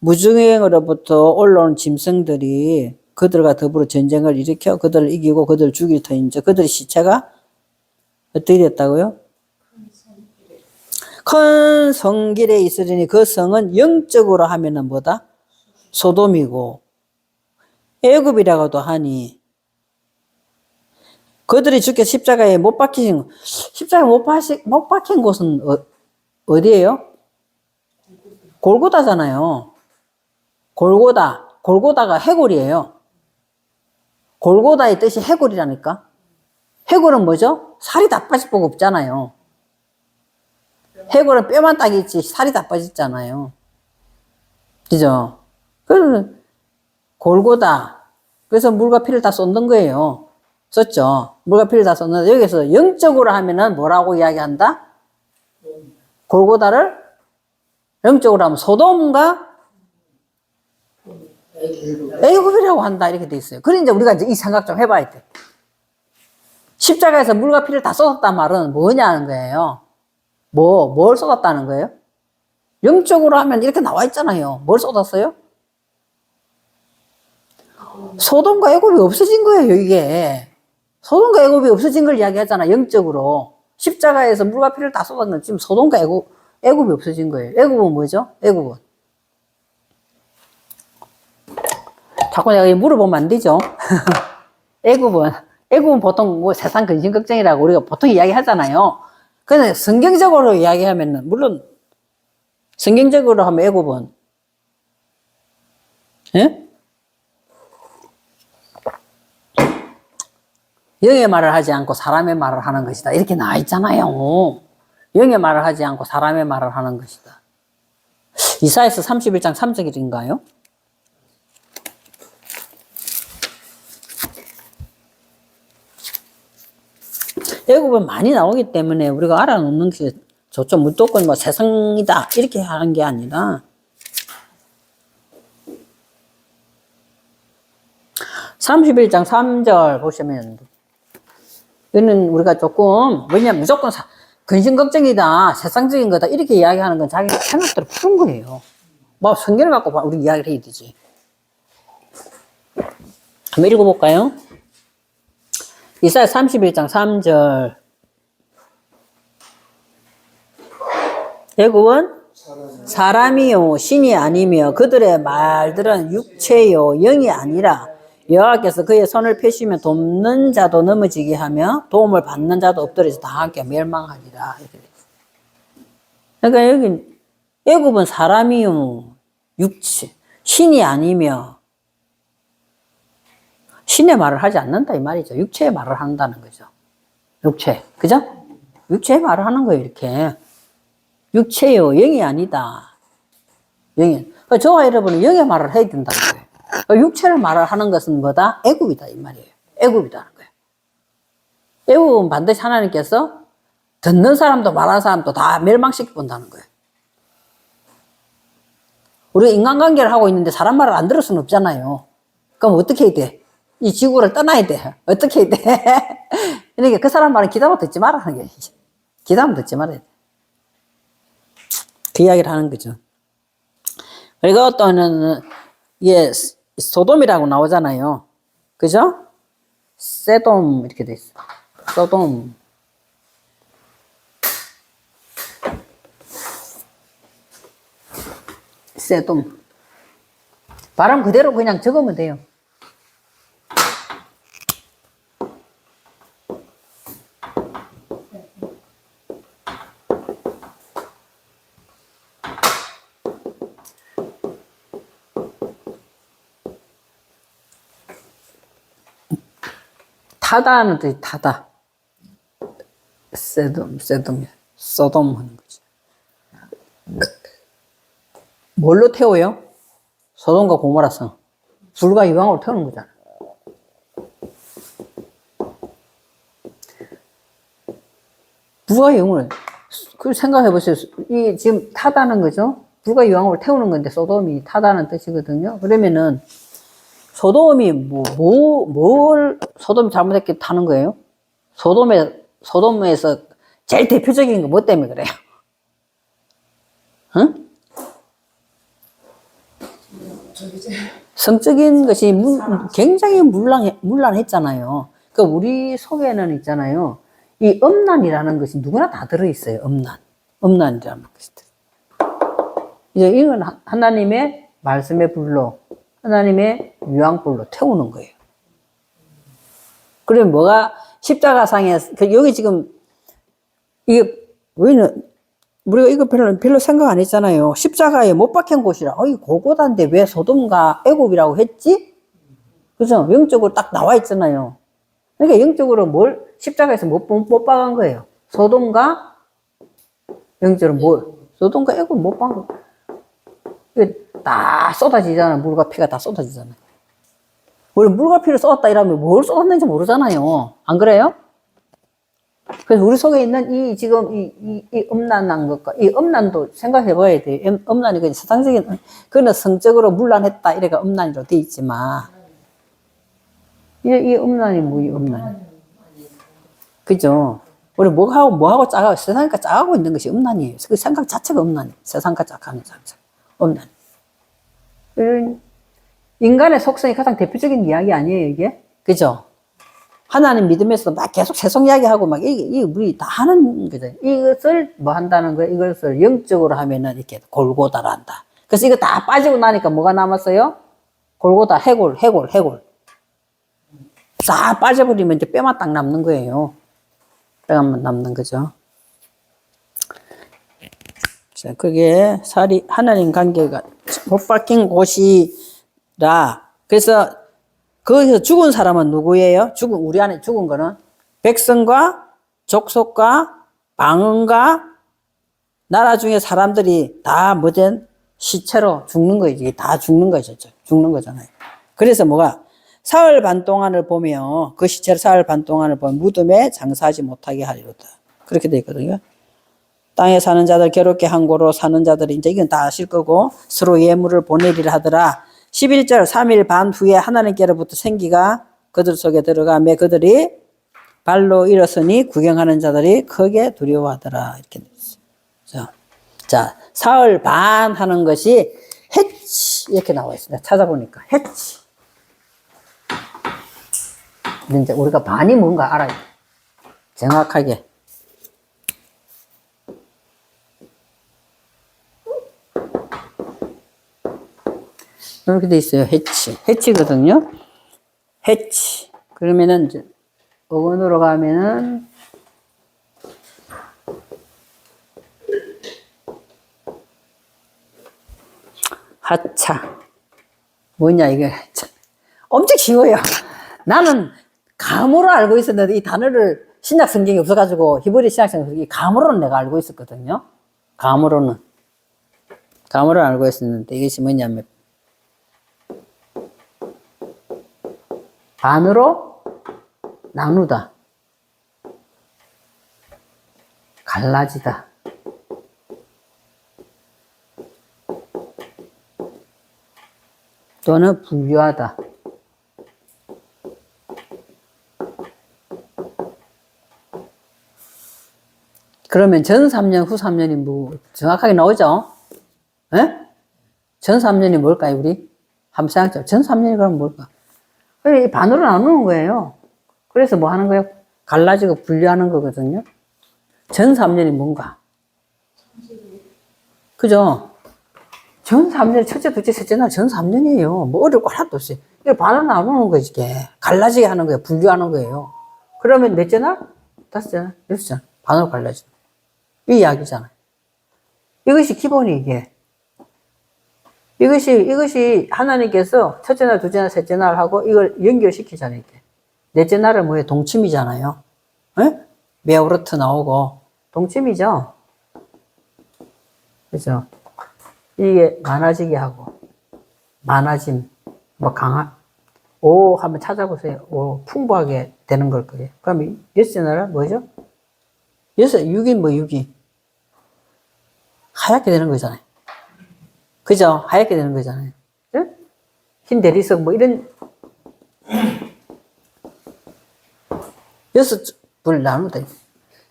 무주경으로부터 올라온 짐승들이 그들과 더불어 전쟁을 일으켜 그들을 이기고 그들을 죽일 터 이제 그들의 시체가 어떻게 됐다고요? 큰 성길에 있으리니 그 성은 영적으로 하면은 뭐다? 소돔이고 애굽이라고도 하니 그들이 죽게 십자가에 못 박힌 곳은 어디예요? 골고다잖아요. 골고다가 해골이에요. 골고다의 뜻이 해골이라니까. 해골은 뭐죠? 살이 다 빠질 거 없잖아요. 해골은 뼈만 딱 있지 살이 다 빠졌잖아요. 그죠? 그래서 골고다. 그래서 물과 피를 다 쏟는 거예요. 썼죠. 물과 피를 다 쏟는데 여기서 영적으로 하면은 뭐라고 이야기한다? 골고다를 영적으로 하면 소돔과 애굽이라고 한다 이렇게 돼 있어요. 그래 이제 우리가 이제 이 생각 좀 해봐야 돼. 십자가에서 물과 피를 다 쏟았단 말은 뭐냐는 거예요. 뭘 쏟았다는 거예요? 영적으로 하면 이렇게 나와 있잖아요. 뭘 쏟았어요? 소돔과 애굽이 없어진 거예요, 이게. 소돔과 애굽이 없어진 걸 이야기하잖아, 영적으로. 십자가에서 물과 피를 다 쏟았는데 지금 소돔과 애굽이 없어진 거예요. 애굽은 뭐죠? 애굽은. 자꾸 내가 물어보면 안 되죠. 애굽은 보통 뭐 세상 근심 걱정이라고 우리가 보통 이야기 하잖아요. 근데 성경적으로 이야기하면은, 물론, 성경적으로 하면 애굽은, 예? 영의 말을 하지 않고 사람의 말을 하는 것이다. 이렇게 나와 있잖아요. 영의 말을 하지 않고 사람의 말을 하는 것이다. 이사야서 31장 3절인가요? 애굽은 많이 나오기 때문에 우리가 알아놓는 게 좋죠. 무조건 뭐 세상이다 이렇게 하는 게 아니라 31장 3절 보시면 이거는 우리가 조금 왜냐면 무조건 근심 걱정이다 세상적인 거다 이렇게 이야기하는 건 자기 생각대로 푸는 거예요. 뭐 성경을 갖고 우리 이야기를 해야 되지. 한번 읽어볼까요? 이사야 31장 3절 애굽은 사람이요 신이 아니며 그들의 말들은 육체요 영이 아니라 여호와께서 그의 손을 펴시면 돕는 자도 넘어지게 하며 도움을 받는 자도 엎드려서 다 함께 멸망하리라. 그러니까 여기 애굽은 사람이요 육체 신이 아니며 신의 말을 하지 않는다 이 말이죠. 육체의 말을 한다는 거죠. 육체, 그죠? 육체의 말을 하는 거예요. 이렇게 육체요 영이 아니다. 영이. 저와 여러분은 영의 말을 해야 된다는 거예요. 육체를 말을 하는 것은 뭐다? 애굽이다 이 말이에요. 애굽이라는 거예요. 애굽은 반드시 하나님께서 듣는 사람도 말하는 사람도 다 멸망시켜 본다는 거예요. 우리가 인간관계를 하고 있는데 사람 말을 안 들을 수는 없잖아요. 그럼 어떻게 해야 돼? 이 지구를 떠나야 돼. 어떻게 해야 돼? 그러니까 그 사람 말은 기다만 듣지 말라는 거예요. 기다만 듣지 말아야 돼. 그 이야기를 하는 거죠. 그리고 또는 이게 소돔이라고 나오잖아요. 그죠? 세돔 이렇게 돼 있어. 소돔. 세돔. 발음 그대로 그냥 적으면 돼요. 타다는 뜻이 타다. 세돔, 소돔 하는 거지. 뭘로 태워요? 소돔과 고모라서 불과 이방으로 태우는 거잖아. 누가 영을 그 생각해 보세요. 이 지금 타다는 거죠. 불과 이방으로 태우는 건데 소돔이 타다는 뜻이거든요. 그러면은 소돔이 뭘 소돔이 잘못했기 타는 거예요? 소돔에서 제일 대표적인 거 뭐 때문에 그래요? 응? 성적인 것이 굉장히 문란했잖아요. 그 우리 속에는 있잖아요. 이 음란이라는 것이 누구나 다 들어있어요. 음란이라는 것이. 이제 이건 하나님의 말씀의 불로, 하나님의 유황불로 태우는 거예요. 그러면 뭐가 십자가상에 여기 지금 이게 우리가 이거 별로 생각 안 했잖아요. 십자가에 못 박힌 곳이라 어이 고고단데 왜 소돔과 애굽이라고 했지? 그죠? 영적으로 딱 나와 있잖아요. 그러니까 영적으로 십자가에서 못 박은 거예요. 소돔과 영적으로 소돔과 애굽 못 박은 거. 다 쏟아지잖아. 물과 피가 다 쏟아지잖아요. 우리 물과 피를 쏟았다 이러면 뭘 쏟았는지 모르잖아요. 안 그래요? 그래서 우리 속에 있는 이 음란한 것과 이 음란도 생각해 봐야 돼요. 음란이 그냥 세상적인, 그는 성적으로 문란했다. 이래가 음란이로 돼 있지만. 이 음란이 이 음란이. 그죠? 우리 뭐하고 짜가, 세상과 짜가고 있는 것이 음란이에요. 그 생각 자체가 음란이에요. 세상과 짜가는 자체. 음란. 인간의 속성이 가장 대표적인 이야기 아니에요, 이게? 그죠? 하나님 믿으면서 막 계속 세속 이야기하고 막 이게 우리 다 하는 거죠. 이것을 뭐 한다는 거예요? 이것을 영적으로 하면은 이렇게 골고다를 한다. 그래서 이거 다 빠지고 나니까 뭐가 남았어요? 골고다, 해골. 싹 빠져버리면 이제 뼈만 딱 남는 거예요. 뼈만 남는 거죠. 자, 그게 하나님 관계가 못 박힌 곳이라. 그래서 거기서 죽은 사람은 누구예요? 우리 안에 죽은 거는 백성과 족속과 방언과 나라 중에 사람들이 다 뭐든 시체로 죽는 거지. 다 죽는 거죠. 죽는 거잖아요. 그래서 사흘 반 동안을 보면 그 시체를 사흘 반 동안을 보면 무덤에 장사하지 못하게 하리로다. 그렇게 되어 있거든요. 땅에 사는 자들 괴롭게 한 고로 사는 자들이 이제 이건 다 아실 거고 서로 예물을 보내리라 하더라. 11절 3일 반 후에 하나님께로부터 생기가 그들 속에 들어가며 그들이 발로 일어서니 구경하는 자들이 크게 두려워하더라. 이렇게 됐어요. 자, 사흘 반 하는 것이 해치 이렇게 나와 있습니다. 찾아보니까 해치. 이제 우리가 반이 뭔가 알아야 돼. 정확하게. 이렇게 돼 있어요. 해치거든요. 해치. 그러면은 이제 어근으로 가면은 하차. 뭐냐 이게 엄청 쉬워요. 나는 감으로 알고 있었는데 이 단어를 신약 성경이 없어가지고 히브리 신약 성경이 감으로는 내가 알고 있었거든요. 감으로는 알고 있었는데 이것이 뭐냐면 반으로 나누다, 갈라지다, 또는 분류하다. 그러면 전 3년, 후 3년이 뭐 정확하게 나오죠? 예? 전 3년이 뭘까요, 우리? 한번 생각해보자. 전 3년이 그럼 뭘까? 그래, 반으로 나누는 거예요. 그래서 뭐 하는 거예요? 갈라지고 분류하는 거거든요. 전 3년이 뭔가? 그죠? 전 3년, 첫째, 둘째, 셋째 날 전 3년이에요. 뭐 어려울 거 하나도 없이. 이거 반으로 나누는 거지, 이게. 갈라지게 하는 거예요. 분류하는 거예요. 그러면 넷째 날? 다섯째 날? 여섯째 날? 반으로 갈라지는 거예요. 이 이야기잖아요. 이것이 기본이 이게. 이것이 하나님께서 첫째 날, 둘째 날, 셋째 날 하고 이걸 연결시키잖아요, 이게. 넷째 날은 뭐예요? 동침이잖아요. 에? 메오르트 나오고. 동침이죠? 그죠? 이게 많아지게 하고, 많아짐, 뭐 오, 한번 찾아보세요. 오, 풍부하게 되는 걸 거예요. 그럼 여섯째 날은 뭐죠? 6인 뭐 6이. 하얗게 되는 거잖아요. 그죠? 하얗게 되는 거잖아요. 응? 흰 대리석 뭐 이런, 여섯 불 나누다.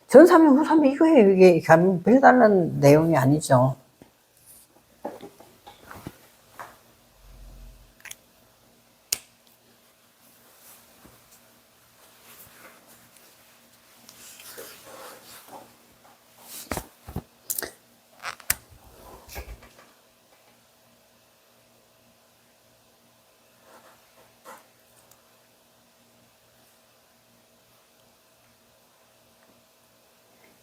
전 3년, 후 3년 이거예요. 이게 별다른 내용이 아니죠.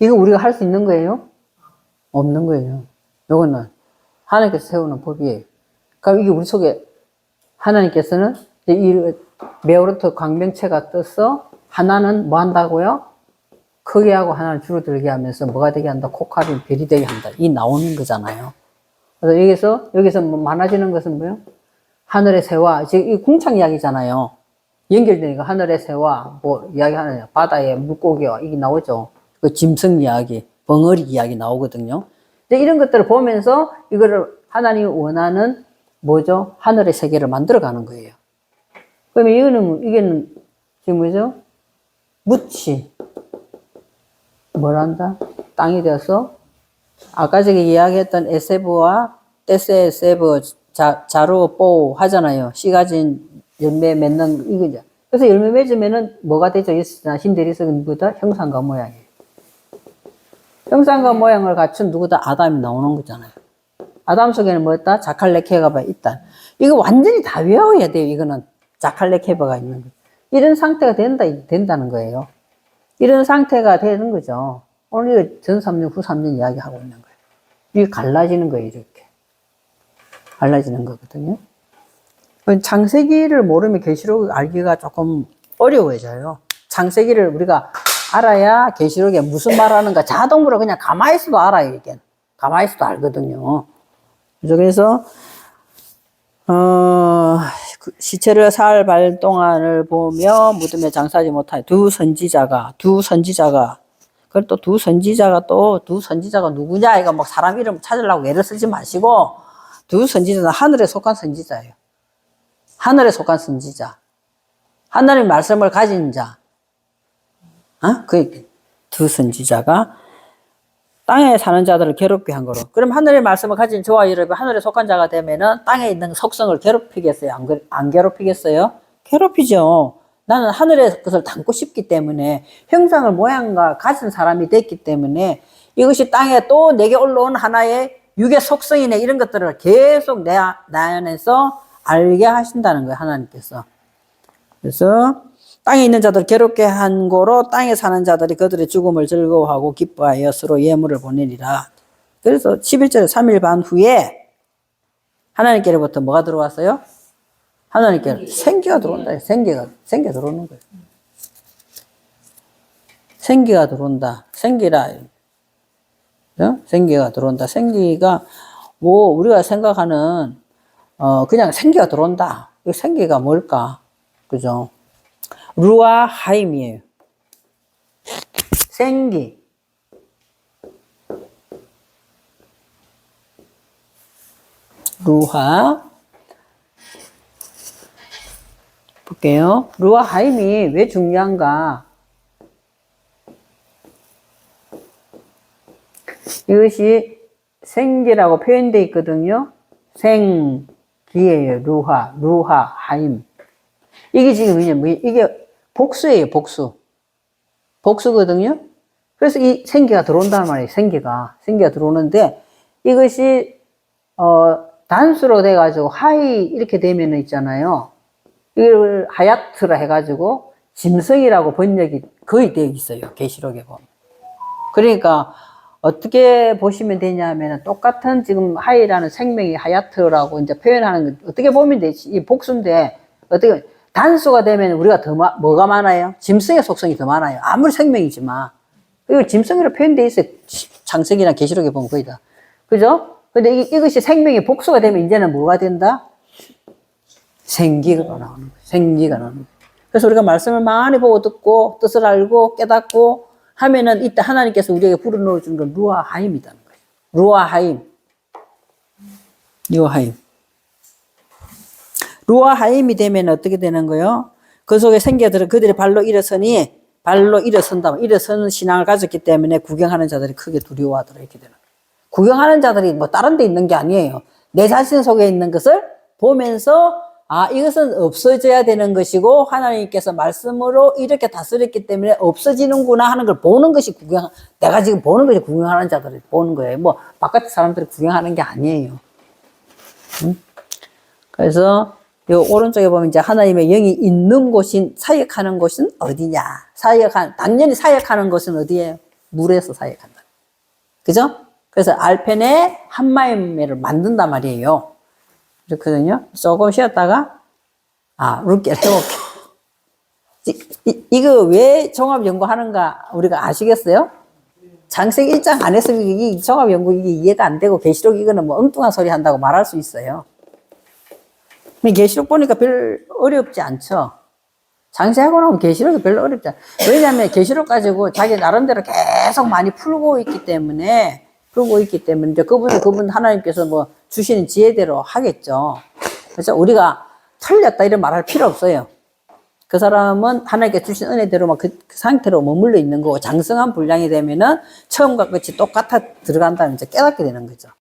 이거 우리가 할 수 있는 거예요? 없는 거예요. 이거는 하나님께서 세우는 법이에요. 그럼 이게 우리 속에 하나님께서는 이 메오르트 광명체가 떠서 하나는 뭐 한다고요? 크게 하고 하나는 줄어들게 하면서 뭐가 되게 한다? 코카린 별이 되게 한다. 이 나오는 거잖아요. 그래서 여기서 뭐 많아지는 것은 뭐예요? 하늘의 새와, 지금 이 궁창 이야기잖아요. 연결되니까 하늘의 새와 뭐 이야기하는 바다의 물고기와 이게 나오죠. 그 짐승 이야기, 벙어리 이야기 나오거든요. 근데 이런 것들을 보면서 이거를 하나님이 원하는 뭐죠? 하늘의 세계를 만들어가는 거예요. 그러면 이게는 지금 뭐죠? 묻이 뭐란다? 땅이 되어서 아까 저기 이야기했던 에세브와 떼세에세브 자루 뽀 하잖아요. 씨 가진 열매 맺는 이거죠. 그래서 열매 맺으면은 뭐가 되죠? 흰대리석보다 형상과 모양이에요. 형상과 모양을 갖춘 누구다? 아담이 나오는 거잖아요. 아담 속에는 뭐였다? 자칼레케바가 있다. 이거 완전히 다 외워야 돼요. 이거는 자칼레케바가 있는 거. 이런 상태가 된다는 거예요. 이런 상태가 되는 거죠. 오늘 이거 전 3년, 후 3년 이야기하고 있는 거예요. 이게 갈라지는 거예요, 이렇게. 갈라지는 거거든요. 창세기를 모르면 계시록 알기가 조금 어려워져요. 창세기를 우리가 알아야 계시록에 무슨 말 하는가 자동으로 그냥 가만히 있어도 알아요, 이게. 가만히 있어도 알거든요. 그래서, 시체를 살 발동안을 보며 무덤에 장사하지 못하니 두 선지자가, 그걸 또 두 선지자가 누구냐? 이거 막 사람 이름 찾으려고 애를 쓰지 마시고, 두 선지자는 하늘에 속한 선지자예요. 하늘에 속한 선지자. 하나님의 말씀을 가진 자. 그 두 선지자가 땅에 사는 자들을 괴롭게 한 거로. 그럼 하늘의 말씀을 가진 저와 여러분, 하늘에 속한 자가 되면은 땅에 있는 속성을 괴롭히겠어요? 안 괴롭히겠어요? 괴롭히죠. 나는 하늘의 것을 담고 싶기 때문에 형상을 모양과 가진 사람이 됐기 때문에 이것이 땅에 또 내게 올라온 하나의 육의 속성이네 이런 것들을 계속 내 안에서 알게 하신다는 거예요. 하나님께서. 그래서 땅에 있는 자들 괴롭게 한 고로 땅에 사는 자들이 그들의 죽음을 즐거워하고 기뻐하여 서로 예물을 보내리라. 그래서 11절에 3일 반 후에 하나님께로부터 뭐가 들어왔어요? 하나님께 생기가 들어온다. 생기가 들어오는 거예요. 생기가 들어온다. 생기라. 생기가 들어온다. 생기가 뭐 우리가 생각하는 그냥 생기가 들어온다. 이 생기가 뭘까? 그죠? 루아 하임이에요. 생기. 루하. 볼게요. 루아 하임이 왜 중요한가? 이것이 생기라고 표현되어 있거든요. 생기예요. 루하 하임. 이게 지금 이게 복수예요. 복수거든요. 그래서 이 생기가 들어온다는 말이에요. 생기가 들어오는데 이것이 단수로 돼가지고 하이 이렇게 되면 있잖아요. 이걸 하야트라 해가지고 짐승이라고 번역이 거의 되어 있어요. 계시록에 보면. 그러니까 어떻게 보시면 되냐면 똑같은 지금 하이라는 생명이 하야트라고 이제 표현하는 거 어떻게 보면 되지? 이 복수인데 어떻게 단수가 되면 우리가 더 뭐가 많아요? 짐승의 속성이 더 많아요. 아무리 생명이지만 이거 짐승으로 표현되어 있어요. 창세기나 계시록에 보면 거의 다. 그죠? 근데 이것이 생명이 복수가 되면 이제는 뭐가 된다? 생기가 나오는 거예요. 생기가 나오는 거예요. 그래서 우리가 말씀을 많이 보고 듣고 뜻을 알고 깨닫고 하면은 이때 하나님께서 우리에게 불어넣어 주는 건 루아 하임이라는 거예요. 루아 하임. 루아 하임이 되면 어떻게 되는 거예요? 그 속에 생겨들어 그들이 발로 일어선다. 일어서는 신앙을 가졌기 때문에 구경하는 자들이 크게 두려워하더라. 이렇게 되는 거예요. 구경하는 자들이 뭐 다른 데 있는 게 아니에요. 내 자신 속에 있는 것을 보면서 이것은 없어져야 되는 것이고 하나님께서 말씀으로 이렇게 다스렸기 때문에 없어지는구나 하는 걸 보는 것이 내가 지금 보는 것이 구경하는 자들이 보는 거예요. 뭐 바깥 사람들이 구경하는 게 아니에요. 그래서 요 오른쪽에 보면 이제 하나님의 영이 있는 곳인 사역하는 곳은 어디냐? 당연히 사역하는 곳은 어디예요? 물에서 사역한다. 그죠? 그래서 알펜에 한마임매를 만든단 말이에요. 그렇거든요. 조금 쉬었다가 룻게를 해볼게. 이거 왜 종합연구하는가 우리가 아시겠어요? 창세기 1장 안 했으면 이 종합연구 이게 이해가 안 되고 계시록 이거는 뭐 엉뚱한 소리 한다고 말할 수 있어요. 계시록 보니까 별 어렵지 않죠. 장세하고 나면 계시록이 별로 어렵지 않아요. 왜냐하면 계시록 가지고 자기 나름대로 계속 많이 풀고 있기 때문에 이제 그분 하나님께서 뭐 주시는 지혜대로 하겠죠. 그래서 우리가 틀렸다 이런 말할 필요 없어요. 그 사람은 하나님께 주신 은혜대로 막 그 상태로 머물러 있는 거고 장성한 분량이 되면은 처음과 같이 똑같아 들어간다는 이제 깨닫게 되는 거죠.